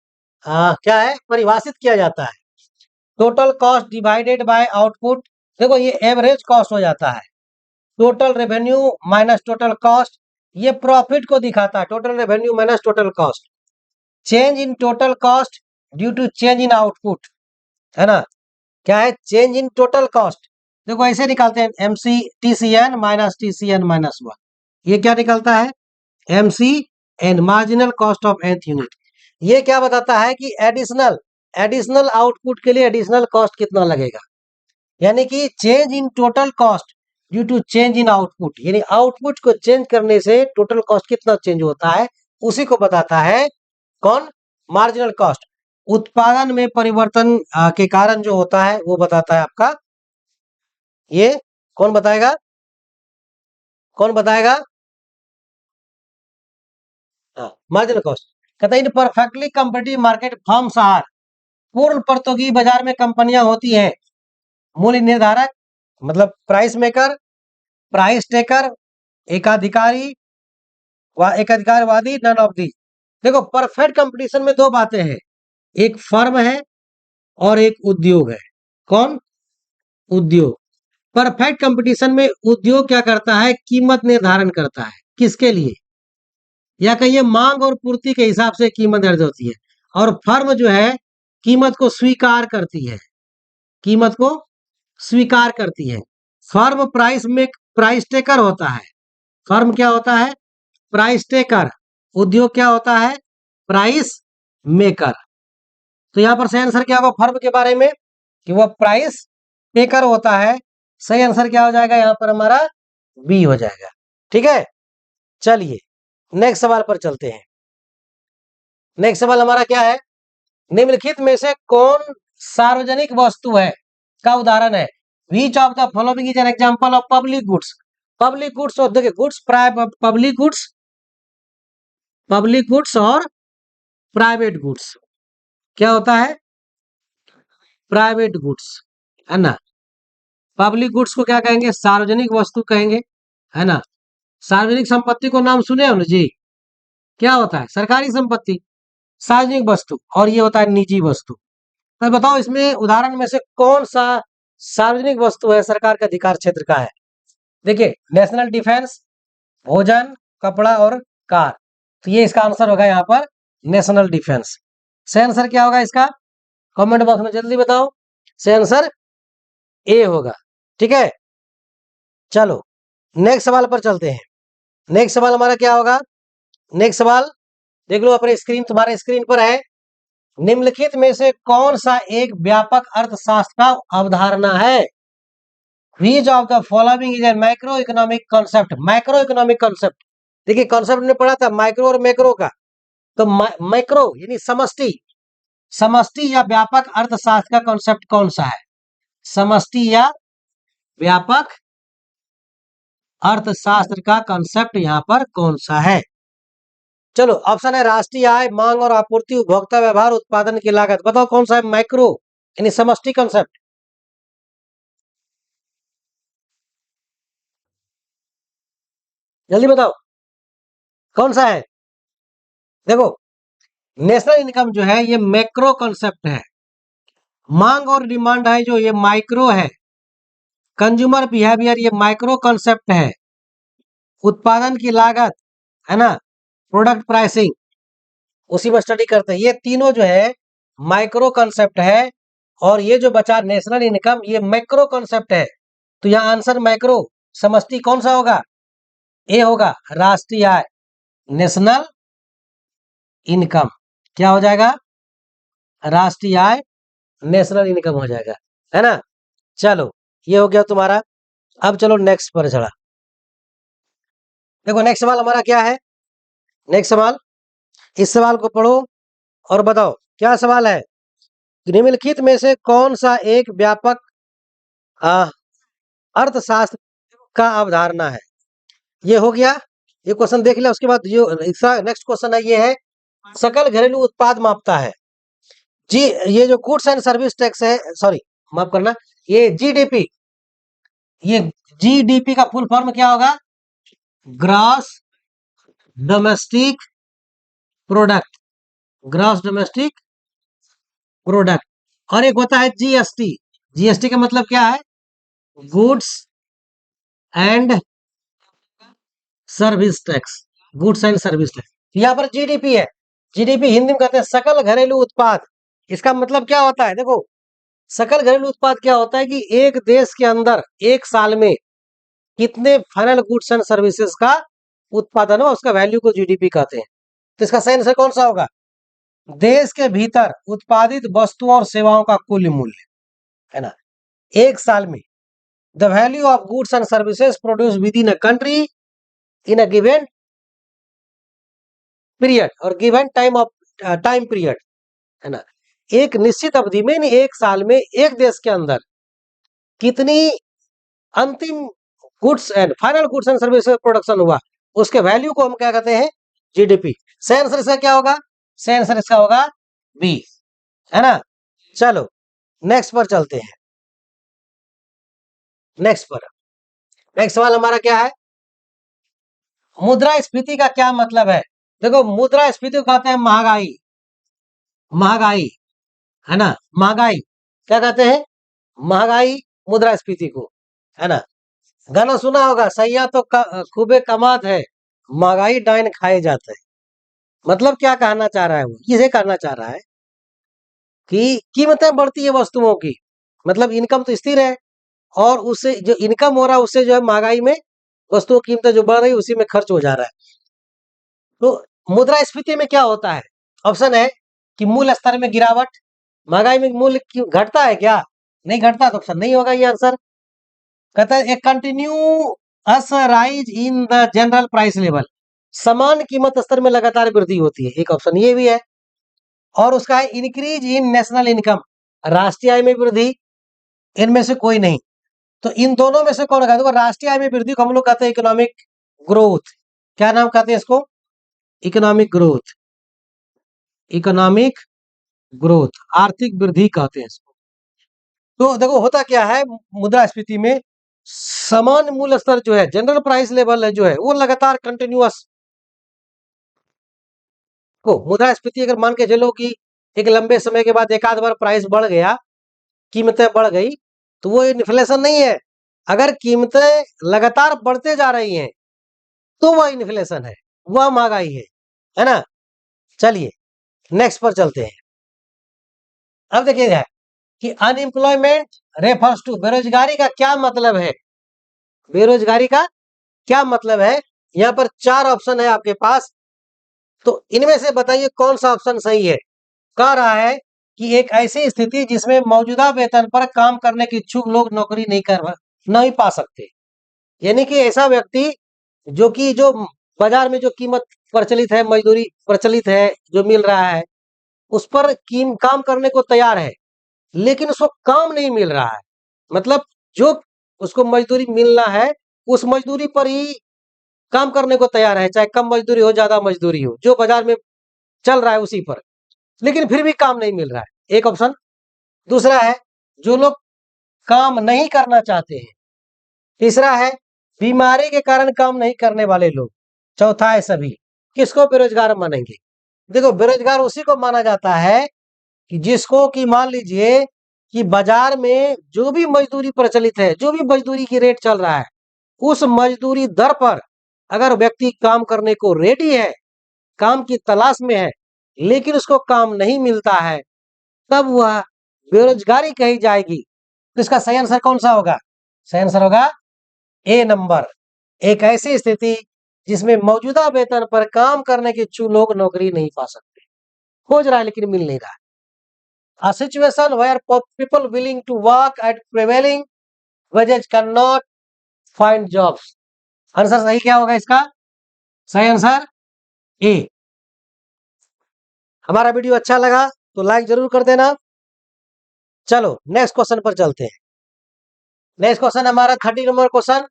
क्या है? परिभाषित किया जाता है। Total cost divided by output, देखो ये एवरेज कॉस्ट हो जाता है। Total revenue minus total cost, ये प्रॉफिट को दिखाता है, total revenue minus total cost. Change in total cost due to change in output, है ना। क्या है? Change in total cost. देखो ऐसे निकालते हैं, MC TCN minus TCN minus 1, ये क्या निकलता है? MC n, marginal cost of nth unit. ये क्या बताता है कि एडिशनल आउटपुट के लिए एडिशनल कॉस्ट कितना लगेगा। यानी कि change in total cost due to change in output, यानी आउटपुट को चेंज करने से टोटल कॉस्ट कितना चेंज होता है, उसी को बताता है कौन? Marginal cost. उत्पादन में परिवर्तन के कारण जो होता है वो बताता है आपका, ये कौन बताएगा? कौन बताएगा? Marginal cost. कहता है in perfectly competitive market firms are, पूर्ण प्रतियोगी बाजार में कंपनियां होती हैं। मूल्य निर्धारक मतलब प्राइस मेकर, प्राइस टेकर, एकाधिकारी एकाधिकारवादी, नन ऑफ दी। देखो परफेक्ट कंपटीशन में दो बातें हैं, एक फर्म है और एक उद्योग है। कौन? उद्योग। परफेक्ट कंपटीशन में उद्योग क्या करता है? कीमत निर्धारण करता है। किसके लिए? या कहिए मांग और पूर्ति के हिसाब से कीमत निर्धारित होती है। और फर्म जो है कीमत को स्वीकार करती है, कीमत को स्वीकार करती है। फर्म प्राइस टेकर होता है। फर्म क्या होता है? Price taker. उद्योग क्या होता है? Price maker. तो यहां पर सही आंसर क्या होगा फर्म के बारे में कि वह प्राइस टेकर होता है। सही आंसर क्या हो जाएगा यहां पर हमारा? बी हो जाएगा। ठीक है, चलिए नेक्स्ट सवाल पर चलते हैं। नेक्स्ट सवाल हमारा क्या है? निम्नलिखित में से कौन सार्वजनिक वस्तु है का उदाहरण है? Which of the following is an example of public goods. Public goods और देखिए गुड्स, पब्लिक गुड्स और प्राइवेट गुड्स। क्या होता है? प्राइवेट गुड्स, है ना। पब्लिक गुड्स को क्या कहेंगे? सार्वजनिक वस्तु कहेंगे, है ना। सार्वजनिक संपत्ति को नाम सुने हो ना जी? क्या होता है? सरकारी संपत्ति, सार्वजनिक वस्तु, और ये होता है निजी वस्तु। तो बताओ इसमें उदाहरण में से कौन सा सार्वजनिक वस्तु है, सरकार के अधिकार क्षेत्र का है? देखिए, नेशनल डिफेंस, भोजन, कपड़ा और कार। तो ये इसका आंसर होगा यहाँ पर नेशनल डिफेंस। सही आंसर क्या होगा इसका? कमेंट बॉक्स में जल्दी बताओ। सही आंसर ए होगा। ठीक है, चलो नेक्स्ट सवाल पर चलते हैं। नेक्स्ट सवाल हमारा क्या होगा? नेक्स्ट सवाल देख लो अपने स्क्रीन, तुम्हारे स्क्रीन पर है। निम्नलिखित में से कौन सा एक व्यापक अर्थशास्त्र का अवधारणा है? Which of the following is a micro economic concept? Micro economic concept, देखिए कॉन्सेप्ट ने पढ़ा था माइक्रो और मैक्रो का। तो माइक्रो यानी समष्टि, समष्टि या व्यापक अर्थशास्त्र का कॉन्सेप्ट कौन सा है? समष्टि या व्यापक अर्थशास्त्र का कॉन्सेप्ट यहां पर कौन सा है? चलो ऑप्शन है राष्ट्रीय आय, मांग और आपूर्ति, उपभोक्ता व्यवहार, उत्पादन की लागत। बताओ कौन सा है माइक्रो यानी समष्टि कॉन्सेप्ट? जल्दी बताओ कौन सा है। देखो, नेशनल इनकम जो है ये मैक्रो कॉन्सेप्ट है। मांग और डिमांड है जो ये माइक्रो है। कंज्यूमर बिहेवियर ये माइक्रो कॉन्सेप्ट है। उत्पादन की लागत, है ना, प्रोडक्ट प्राइसिंग, उसी में स्टडी करते हैं। ये तीनों जो है माइक्रो कॉन्सेप्ट है, और ये जो बचा नेशनल इनकम ये मैक्रो कॉन्सेप्ट है। तो यहाँ आंसर मैक्रो समष्टि कौन सा होगा? ए होगा, राष्ट्रीय आय, नेशनल इनकम। क्या हो जाएगा? राष्ट्रीय आय, नेशनल इनकम हो जाएगा, है ना। चलो ये हो गया तुम्हारा। अब चलो नेक्स्ट पर चढ़ा। देखो नेक्स्ट सवाल हमारा क्या है? नेक्स्ट सवाल, इस सवाल को पढ़ो और बताओ क्या सवाल है। निम्नलिखित में से कौन सा एक व्यापक अर्थशास्त्र का अवधारणा है? ये हो गया, ये क्वेश्चन देख लिया। उसके बाद जो नेक्स्ट क्वेश्चन है ये है सकल घरेलू उत्पाद मापता है जी। ये जो गुड्स एंड सर्विस टैक्स है, सॉरी माफ करना, ये जीडीपी, ये जीडीपी का फुल फॉर्म क्या होगा? Gross domestic product, gross domestic product. और एक होता है जीएसटी। जीएसटी का मतलब क्या है? Goods and service tax, goods and service tax. यहाँ पर जीडीपी है। जीडीपी हिंदी में कहते हैं सकल घरेलू उत्पाद। इसका मतलब क्या होता है? देखो, सकल घरेलू उत्पाद क्या होता है कि एक देश के अंदर एक साल में कितने फाइनल गुड्स एंड सर्विसेज का उत्पादन हो, उसका वैल्यू को जीडीपी कहते हैं। तो इसका सही आंसर कौन सा होगा? देश के भीतर उत्पादित वस्तुओं और सेवाओं का कुल मूल्य, है ना, एक साल में। The value of goods and services produce with in a country in a given period और गिवन टाइम पीरियड, है ना। एक निश्चित अवधि में, एक साल में एक देश के अंदर कितनी अंतिम goods and final goods and services production हुआ, उसके वैल्यू को हम क्या कहते हैं? जीडीपी। सही आंसर इसका क्या होगा? सही आंसर इसका होगा बी, है ना। चलो नेक्स्ट पर चलते हैं। नेक्स्ट सवाल हमारा क्या है? मुद्रास्फीति का क्या मतलब है? देखो, मुद्रास्फीति को कहते हैं महंगाई, महंगाई, है ना, महंगाई। क्या कहते हैं? महंगाई मुद्रास्फीति को, है ना। गाना सुना होगा, सैया तो खूबे कमात है, महंगाई डाइन खाए जाते हैं। मतलब क्या कहना चाह रहा है वो? ये कहना चाह रहा है कि कीमतें बढ़ती है वस्तुओं की, मतलब इनकम तो स्थिर है, और उससे जो इनकम हो रहा है उससे जो है महंगाई में वस्तुओं की कीमतें जो बढ़ रही है उसी में खर्च हो जा रहा है। तो मुद्रास्फीति में क्या होता है? ऑप्शन है कि मूल्य स्तर में गिरावट, महंगाई में मूल्य क्यों घटता है क्या? नहीं घटता, तो ऑप्शन नहीं होगा ये आंसर। कहता है ए continuous rise in the general price level, समान कीमत स्तर में लगातार वृद्धि होती है, एक ऑप्शन ये भी है। और उसका है इंक्रीज इन नेशनल इनकम, राष्ट्रीय आय में वृद्धि, इनमें से कोई नहीं। तो इन दोनों में से कौन होगा? देखो राष्ट्रीय आय में वृद्धि को हम लोग कहते हैं इकोनॉमिक ग्रोथ। क्या नाम कहते हैं इसको? इकोनॉमिक ग्रोथ, इकोनॉमिक ग्रोथ, आर्थिक वृद्धि कहते हैं इसको। तो देखो होता क्या है मुद्रास्फीति में, समान मूल्य स्तर जो है, जनरल प्राइस लेवल है जो है वो लगातार कंटिन्यूअस को, मुद्रास्फीति अगर मान के चलो कि एक लंबे समय के बाद एक आध बार प्राइस बढ़ गया, कीमतें बढ़ गई, तो वो इन्फ्लेशन नहीं है। अगर कीमतें लगातार बढ़ते जा रही हैं तो वह इन्फ्लेशन है, वह महंगाई है ना। चलिए नेक्स्ट पर चलते हैं। अब देखिए कि अनएम्प्लॉयमेंट रेफर्स टू, बेरोजगारी का क्या मतलब है? बेरोजगारी का क्या मतलब है? यहाँ पर चार ऑप्शन है आपके पास, तो इनमें से बताइए कौन सा ऑप्शन सही है। कह रहा है कि एक ऐसी स्थिति जिसमें मौजूदा वेतन पर काम करने के इच्छुक लोग नौकरी नहीं पा सकते, यानी कि ऐसा व्यक्ति जो बाजार में जो कीमत प्रचलित है, मजदूरी प्रचलित है, जो मिल रहा है उस पर काम करने को तैयार है, लेकिन उसको काम नहीं मिल रहा है। मतलब जो उसको मजदूरी मिलना है उस मजदूरी पर ही काम करने को तैयार है, चाहे कम मजदूरी हो ज्यादा मजदूरी हो, जो बाजार में चल रहा है उसी पर, लेकिन फिर भी काम नहीं मिल रहा है, एक ऑप्शन। दूसरा है जो लोग काम नहीं करना चाहते हैं। तीसरा है बीमारी के कारण काम नहीं करने वाले लोग। चौथा है सभी। किसको बेरोजगार मानेंगे? देखो बेरोजगार उसी को माना जाता है कि जिसको कि मान लीजिए कि बाजार में जो भी मजदूरी प्रचलित है, जो भी मजदूरी की रेट चल रहा है, उस मजदूरी दर पर अगर व्यक्ति काम करने को रेडी है, काम की तलाश में है, लेकिन उसको काम नहीं मिलता है, तब वह बेरोजगारी कही जाएगी। तो इसका सही आंसर कौन सा होगा? सही आंसर होगा ए नंबर, एक ऐसी स्थिति जिसमें मौजूदा वेतन पर काम करने के इच्छुक लोग नौकरी नहीं पा सकते, खोज रहा है लेकिन मिल नहीं रहा है। A situation where people willing to work at prevailing wages cannot find jobs. Answer सही क्या होगा इसका? सही आंसर ए। हमारा वीडियो अच्छा लगा तो लाइक जरूर कर देना। चलो नेक्स्ट क्वेश्चन पर चलते हैं। नेक्स्ट क्वेश्चन हमारा 30 नंबर क्वेश्चन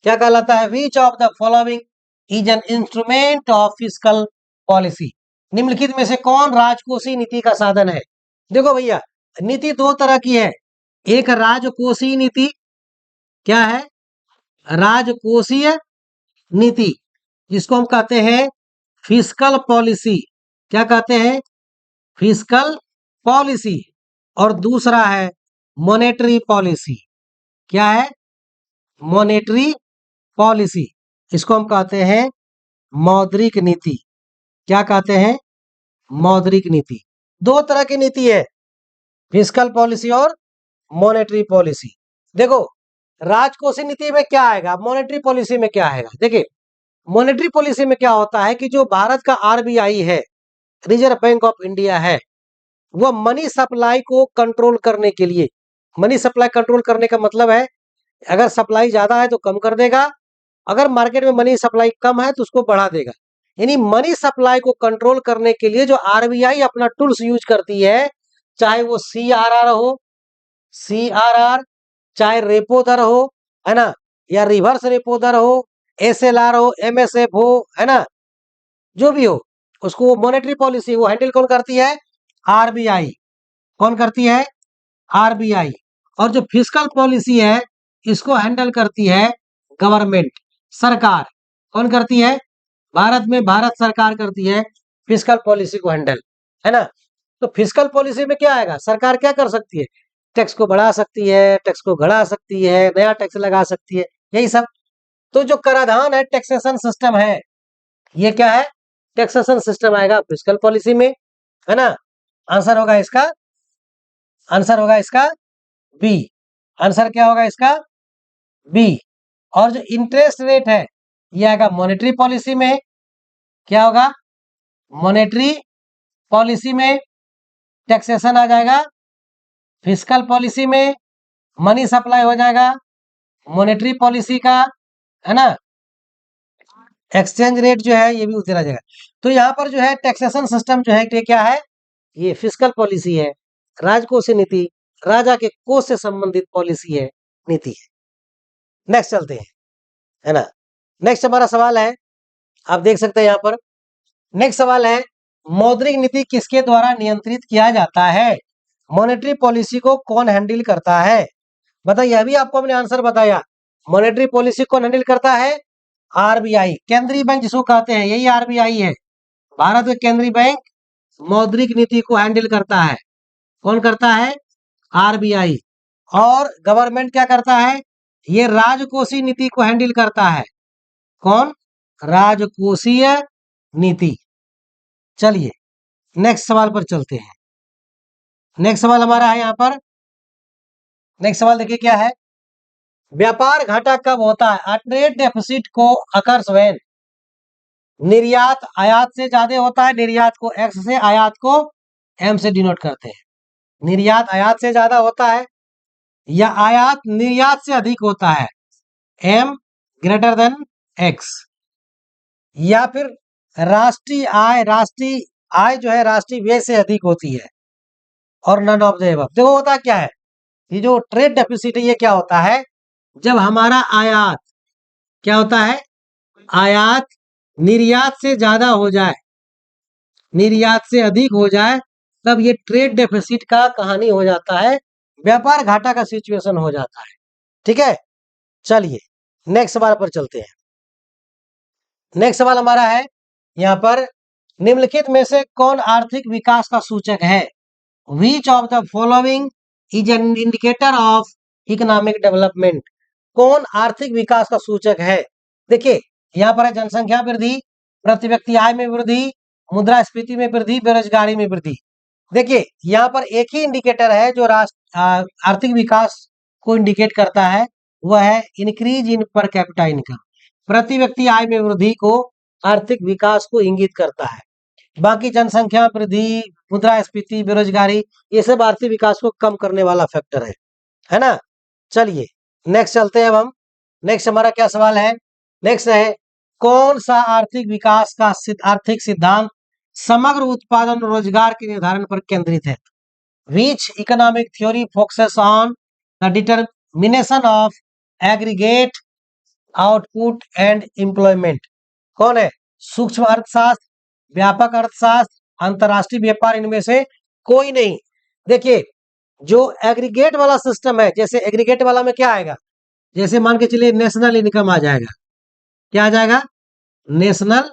क्या कहलाता है? Which of the following is an instrument of fiscal policy, निम्नलिखित में से कौन राजकोषीय नीति का साधन है? देखो भैया नीति दो तरह की है, एक राजकोषीय नीति, क्या है? राजकोषीय नीति, जिसको हम कहते हैं फिस्कल पॉलिसी। क्या कहते हैं? Fiscal policy. और दूसरा है मॉनेटरी पॉलिसी। क्या है? Monetary policy. इसको हम कहते हैं मौद्रिक नीति। क्या कहते हैं? मौद्रिक नीति। दो तरह की नीति है, फिस्कल पॉलिसी और मॉनेटरी पॉलिसी। देखो राजकोषीय नीति में क्या आएगा, मॉनेटरी पॉलिसी में क्या आएगा? देखिए मॉनेटरी पॉलिसी में क्या होता है कि जो भारत का आरबीआई है, रिजर्व बैंक ऑफ इंडिया है, वह मनी सप्लाई को कंट्रोल करने के लिए, मनी सप्लाई कंट्रोल करने का मतलब है अगर सप्लाई ज्यादा है तो कम कर देगा, अगर मार्केट में मनी सप्लाई कम है तो उसको बढ़ा देगा। यानी मनी सप्लाई को कंट्रोल करने के लिए जो आरबीआई अपना टूल्स यूज करती है, चाहे वो सीआरआर हो, सीआरआर, चाहे रेपो दर हो, है ना, या रिवर्स रेपो दर हो, एसएलआर हो, एमएसएफ हो, है ना, जो भी हो, उसको मॉनेटरी पॉलिसी वो हैंडल कौन करती है? आरबीआई। कौन करती है? आरबीआई। और जो फिस्कल पॉलिसी है इसको हैंडल करती है गवर्नमेंट, सरकार। कौन करती है? भारत में भारत सरकार करती है फिस्कल पॉलिसी को हैंडल, है ना। तो फिस्कल पॉलिसी में क्या आएगा? सरकार क्या कर सकती है? टैक्स को बढ़ा सकती है, टैक्स को घटा सकती है, नया टैक्स लगा सकती है, यही सब। तो जो कराधान है, टैक्सेशन सिस्टम है, ये क्या है? टैक्सेशन सिस्टम आएगा फिस्कल पॉलिसी में, है ना। आंसर होगा इसका, आंसर होगा इसका बी। आंसर क्या होगा इसका? बी। और जो इंटरेस्ट रेट है ये आएगा मॉनेटरी पॉलिसी में। क्या होगा? मॉनेटरी पॉलिसी में टैक्सेशन आ जाएगा, फिस्कल पॉलिसी में मनी सप्लाई हो जाएगा, मॉनेटरी पॉलिसी का, है ना, एक्सचेंज रेट जो है ये भी उतरा जाएगा। तो यहाँ पर जो है टैक्सेशन सिस्टम जो है ये क्या है? ये फिस्कल पॉलिसी है, राजकोषीय नीति, राजा के कोष से संबंधित पॉलिसी है, नीति है। नेक्स्ट चलते हैं, है ना। नेक्स्ट हमारा सवाल है, आप देख सकते हैं यहाँ पर। नेक्स्ट सवाल है, मौद्रिक नीति किसके द्वारा नियंत्रित किया जाता है? मॉनेटरी पॉलिसी को कौन हैंडल करता है? बताइए, अभी आपको हमने आंसर बताया। मॉनेटरी पॉलिसी कौन हैंडल करता है? आरबीआई, केंद्रीय बैंक जिसको कहते हैं, यही आरबीआई है। भारत का केंद्रीय बैंक मौद्रिक नीति को हैंडल करता है। कौन करता है? आरबीआई। और गवर्नमेंट क्या करता है? ये राजकोषीय नीति को हैंडल करता है। कौन? राजकोषीय नीति। चलिए नेक्स्ट सवाल पर चलते हैं। नेक्स्ट सवाल हमारा है यहाँ पर। नेक्स्ट सवाल देखिए क्या है, व्यापार घाटा कब होता है? अ ट्रेड डेफिसिट को अकर्स व्हेन निर्यात आयात से ज्यादा होता है। निर्यात को एक्स से, आयात को एम से डिनोट करते हैं। निर्यात आयात से ज्यादा होता है या आयात निर्यात से अधिक होता है, एम ग्रेटर देन एक्स। या फिर राष्ट्रीय आय जो है राष्ट्रीय व्यय से अधिक होती है, और नन ऑफ द अबव। देखो होता क्या है, ये जो ट्रेड डेफिसिट है ये क्या होता है? जब हमारा आयात क्या होता है? आयात निर्यात से ज्यादा हो जाए, निर्यात से अधिक हो जाए, तब ये ट्रेड डेफिसिट का कहानी हो जाता है, व्यापार घाटा का सिचुएशन हो जाता है। ठीक है, चलिए नेक्स्ट सवाल पर चलते हैं। नेक्स्ट सवाल हमारा है यहाँ पर, निम्नलिखित में से कौन आर्थिक विकास का सूचक है? Which of the following is an indicator of economic development? कौन आर्थिक विकास का सूचक है? देखिए यहाँ पर है जनसंख्या वृद्धि, प्रति व्यक्ति आय में वृद्धि, मुद्रास्फीति में वृद्धि, बेरोजगारी में वृद्धि। देखिए यहाँ पर एक ही इंडिकेटर है जो आर्थिक विकास को इंडिकेट करता है, वह है increase in per capita income. प्रति व्यक्ति आय में वृद्धि को आर्थिक विकास को इंगित करता है। बाकी जनसंख्या वृद्धि, मुद्रास्फीति, बेरोजगारी, ये सब आर्थिक विकास को कम करने वाला फैक्टर है ना। चलिए नेक्स्ट चलते हैं अब हम। नेक्स्ट हमारा क्या सवाल है? नेक्स्ट है, कौन सा आर्थिक विकास का आर्थिक सिद्धांत समग्र उत्पादन और रोजगार के निर्धारण पर केंद्रित है? Which economic theory focuses on the determination of aggregate output and employment? कौन है? सूक्ष्म अर्थशास्त्र, व्यापक अर्थशास्त्र, अंतरराष्ट्रीय व्यापार, इनमें से कोई नहीं। देखिए जो एग्रीगेट वाला सिस्टम है, जैसे एग्रीगेट वाला में क्या आएगा, जैसे मान के चलिए नेशनल इनकम आ जाएगा। क्या आ जाएगा? नेशनल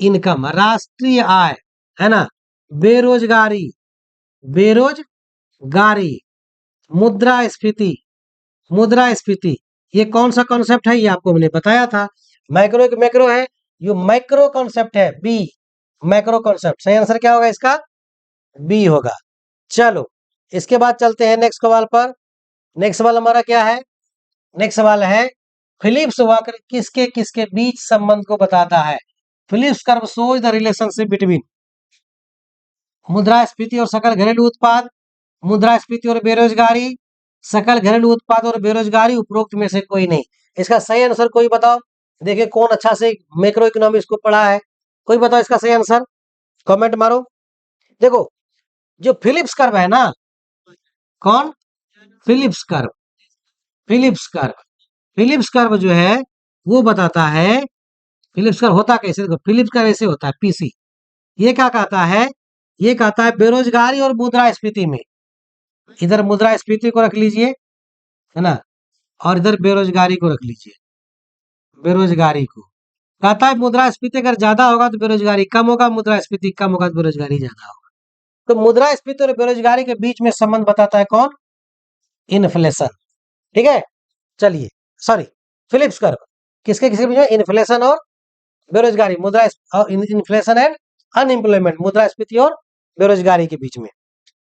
इनकम, राष्ट्रीय आय, है ना। बेरोजगारी, बेरोजगारी, मुद्रास्फीति, मुद्रास्फीति, ये कौन सा कॉन्सेप्ट है? ये आपको मैंने बताया था। माइक्रो एक मैक्रो है, ये माइक्रो कॉन्सेप्ट है, बी मैक्रो कॉन्सेप्ट। सही आंसर क्या होगा इसका? बी होगा। चलो इसके बाद चलते हैं नेक्स्ट सवाल पर। नेक्स्ट सवाल हमारा क्या है? नेक्स्ट सवाल है, फिलिप्स वक्र किसके किसके बीच संबंध को बताता है? Phillips curve shows the relationship between मुद्रास्फीति और सकल घरेलू उत्पाद, मुद्रास्फीति और बेरोजगारी, सकल घरेलू उत्पाद और बेरोजगारी, उपरोक्त में से कोई नहीं। इसका सही आंसर कोई बताओ। देखिए कौन अच्छा से मैक्रो इकोनॉमिक्स को पढ़ा है, कोई बताओ इसका सही आंसर, कमेंट मारो। देखो जो फिलिप्स कर्व है ना, कौन? Phillips curve, Phillips curve, Phillips curve जो है वो बताता है, फिलिप्स कर्व होता कैसे? देखो फिलिप्स कर्व ऐसे होता है, पीसी। ये क्या कहता है? ये कहता है बेरोजगारी और मुद्रास्फीति में, इधर मुद्रास्फीति को रख लीजिए, है ना, और इधर बेरोजगारी को रख लीजिए। बेरोजगारी को कहता है मुद्रास्फीति अगर ज्यादा होगा तो बेरोजगारी कम होगा, मुद्रास्फीति कम होगा तो बेरोजगारी ज्यादा होगा। तो मुद्रास्फीति और बेरोजगारी के बीच में संबंध बताता है कौन? इन्फ्लेशन। ठीक है, चलिए सॉरी, फिलिप्स कर्व किसके किसके बीच में? इन्फ्लेशन और बेरोजगारी, मुद्रा इन्फ्लेशन एंड अनएम्प्लॉयमेंट, मुद्रास्फीति और बेरोजगारी के बीच में।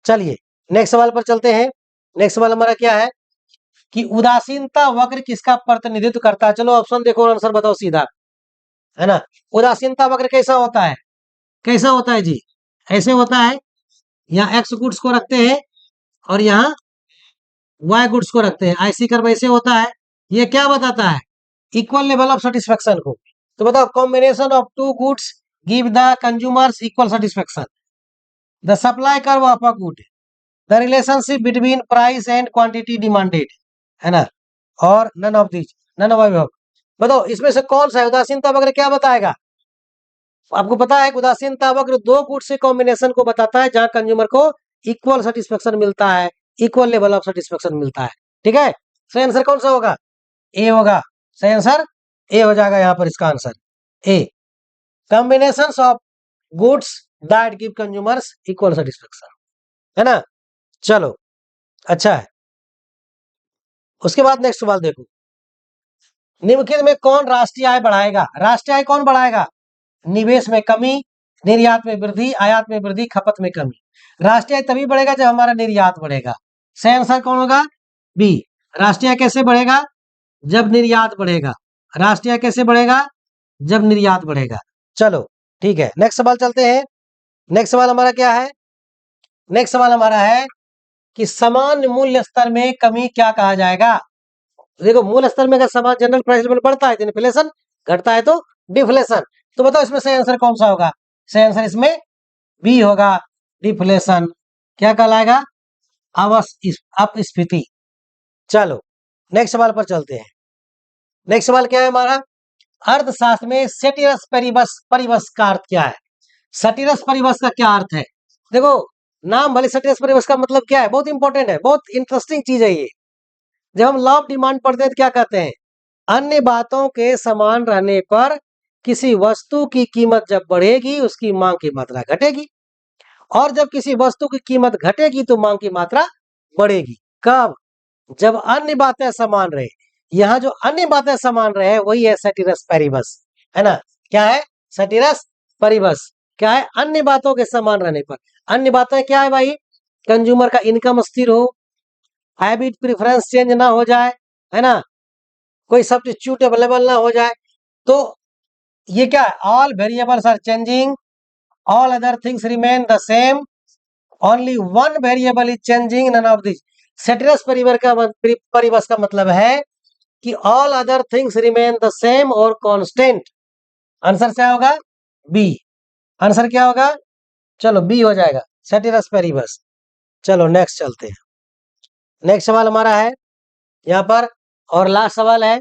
चलिए नेक्स्ट सवाल पर चलते हैं। नेक्स्ट सवाल हमारा क्या है? कि उदासीनता वक्र किसका प्रतिनिधित्व करता है। चलो ऑप्शन देखो और आंसर बताओ सीधा, है ना। उदासीनता वक्र कैसा होता है, कैसा होता है जी, ऐसे होता है, यहाँ एक्स गुड्स को रखते हैं और यहाँ वाई गुड्स को रखते हैं, ऐसी कर्व ऐसे होता है। ये क्या बताता है, इक्वल लेवल ऑफ सेटिस्फेक्शन को। तो बताओ, combination of two goods give the consumers equal satisfaction, the supply curve of a good, the relationship between price and quantity demanded, है ना, और none of this, none of above. बताओ इसमें से कौन सा है, उदासीनता वक्र क्या बताएगा। आपको पता है उदासीनता वक्र दो गुड्स के कॉम्बिनेशन को बताता है जहां कंज्यूमर को इक्वल सेटिस्फेक्शन मिलता है, इक्वल लेवल ऑफ सेटिस्फेक्शन मिलता है। ठीक है, सही आंसर कौन सा होगा, ए होगा। सही आंसर ए हो जाएगा यहाँ पर, इसका answer A, combination of goods that give consumers equal satisfaction, है ना। चलो अच्छा है। उसके बाद नेक्स्ट सवाल देखो, निम्नलिखित में कौन राष्ट्रीय आय बढ़ाएगा। राष्ट्रीय आय कौन बढ़ाएगा, निवेश में कमी, निर्यात में वृद्धि, आयात में वृद्धि, खपत में कमी। राष्ट्रीय आय तभी बढ़ेगा जब हमारा निर्यात बढ़ेगा। सही आंसर कौन होगा, बी। राष्ट्रीय आय कैसे बढ़ेगा, जब निर्यात बढ़ेगा। राष्ट्रीय आय कैसे बढ़ेगा, जब निर्यात बढ़ेगा। चलो ठीक है, नेक्स्ट सवाल चलते हैं। नेक्स्ट सवाल हमारा क्या है, नेक्स्ट सवाल हमारा है कि समान मूल्य स्तर में कमी क्या कहा जाएगा। देखो मूल स्तर में अगर समान जनरल प्राइस लेवल बढ़ता है तो इन्फ्लेशन, घटता है तो डिफ्लेशन। तो बताओ इसमें सही आंसर कौन सा होगा, सही आंसर इसमें बी होगा, डिफ्लेशन। क्या कहलाएगा, अपस्फीति। चलो नेक्स्ट सवाल पर चलते हैं। नेक्स्ट सवाल क्या है हमारा, अर्थशास्त्र में सेटिरस परिबस, परिबस का अर्थ क्या है। सेटिरस परिबस का क्या अर्थ है, देखो नाम भले सेटिरस परिबस का मतलब क्या है, बहुत इंपॉर्टेंट है, बहुत इंटरेस्टिंग चीज है ये। जब हम लॉ ऑफ डिमांड पढ़ते हैं तो क्या कहते हैं, अन्य बातों के समान रहने पर किसी वस्तु की कीमत जब बढ़ेगी उसकी मांग की मात्रा घटेगी, और जब किसी वस्तु की कीमत घटेगी तो मांग की मात्रा बढ़ेगी। कब, जब अन्य बातें समान रहे। यहाँ जो अन्य बातें समान रहे वही है सेटिरस पैरिबस, है ना। क्या है, सेटिरस पैरिबस क्या है, अन्य बातों के समान रहने पर। अन्य बातें क्या है भाई, कंज्यूमर का इनकम स्थिर हो, हैबिट प्रेफरेंस चेंज ना हो जाए, है ना, कोई सब्स्टिट्यूट अवेलेबल ना हो जाए। तो ये क्या है, all variables are changing, all other things remain the same, only one variable is changing, none of this. Ceteris paribus का मतलब है कि all other things remain the same और कांस्टेंट। आंसर क्या होगा, बी। आंसर क्या होगा, चलो बी हो जाएगा, सेटिरस परिबस। चलो नेक्स्ट चलते हैं। नेक्स्ट सवाल हमारा है यहाँ पर, और लास्ट सवाल है,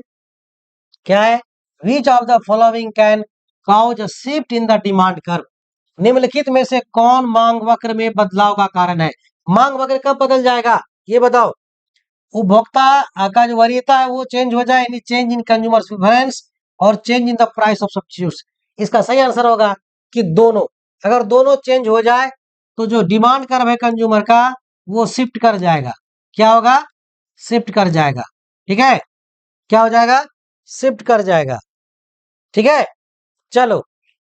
क्या है, which of the following can cause a shift in the demand curve. निम्नलिखित में से कौन मांग वक्र में बदलाव का कारण है। मांग वक्र कब बदल जाएगा ये बताओ, उपभोक्ता का जो वरीयता है वो चेंज हो जाए, यानी चेंज इन कंज्यूमर्स प्रेफरेंस और change in the price of substitutes. इसका सही आंसर होगा कि दोनों, अगर दोनों चेंज हो जाए तो जो डिमांड कर्व है कंज्यूमर का वो शिफ्ट कर जाएगा। क्या होगा, शिफ्ट कर जाएगा। ठीक है, क्या हो जाएगा, शिफ्ट कर जाएगा। ठीक है, चलो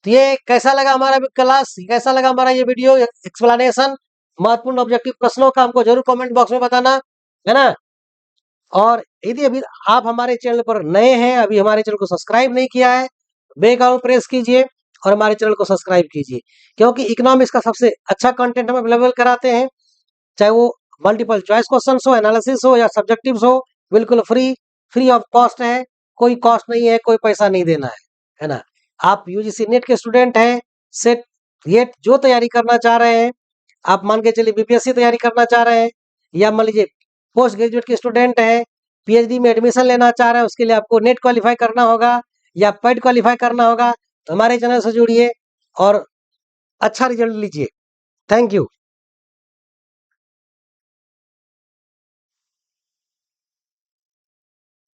तो ये कैसा लगा हमारा क्लास, कैसा लगा हमारा ये वीडियो एक्सप्लेनेशन। महत्वपूर्ण ऑब्जेक्टिव प्रश्नों का हमको जरूर कमेंट बॉक्स में बताना, है ना। और यदि अभी आप हमारे चैनल पर नए हैं, अभी हमारे चैनल को सब्सक्राइब नहीं किया है, बेल आइकन प्रेस कीजिए और हमारे चैनल को सब्सक्राइब कीजिए, क्योंकि इकोनॉमिक्स का सबसे अच्छा कंटेंट हम अवेलेबल कराते हैं, चाहे वो मल्टीपल चॉइस क्वेश्चन हो, एनालिसिस हो या सब्जेक्टिव हो, बिल्कुल फ्री, फ्री ऑफ कॉस्ट है, कोई कॉस्ट नहीं है, कोई पैसा नहीं देना है ना। आप यूजीसी नेट के स्टूडेंट हैं, सेट गेट जो तैयारी करना चाह रहे हैं, आप मान के चलिए बीपीएससी तैयारी करना चाह रहे हैं, या मान लीजिए पोस्ट ग्रेजुएट के स्टूडेंट हैं, पीएचडी में एडमिशन लेना चाह रहे हैं, उसके लिए आपको नेट क्वालिफाई करना होगा या पेड क्वालिफाई करना होगा, तो हमारे चैनल से जुड़िए और अच्छा रिजल्ट लीजिए। Thank you.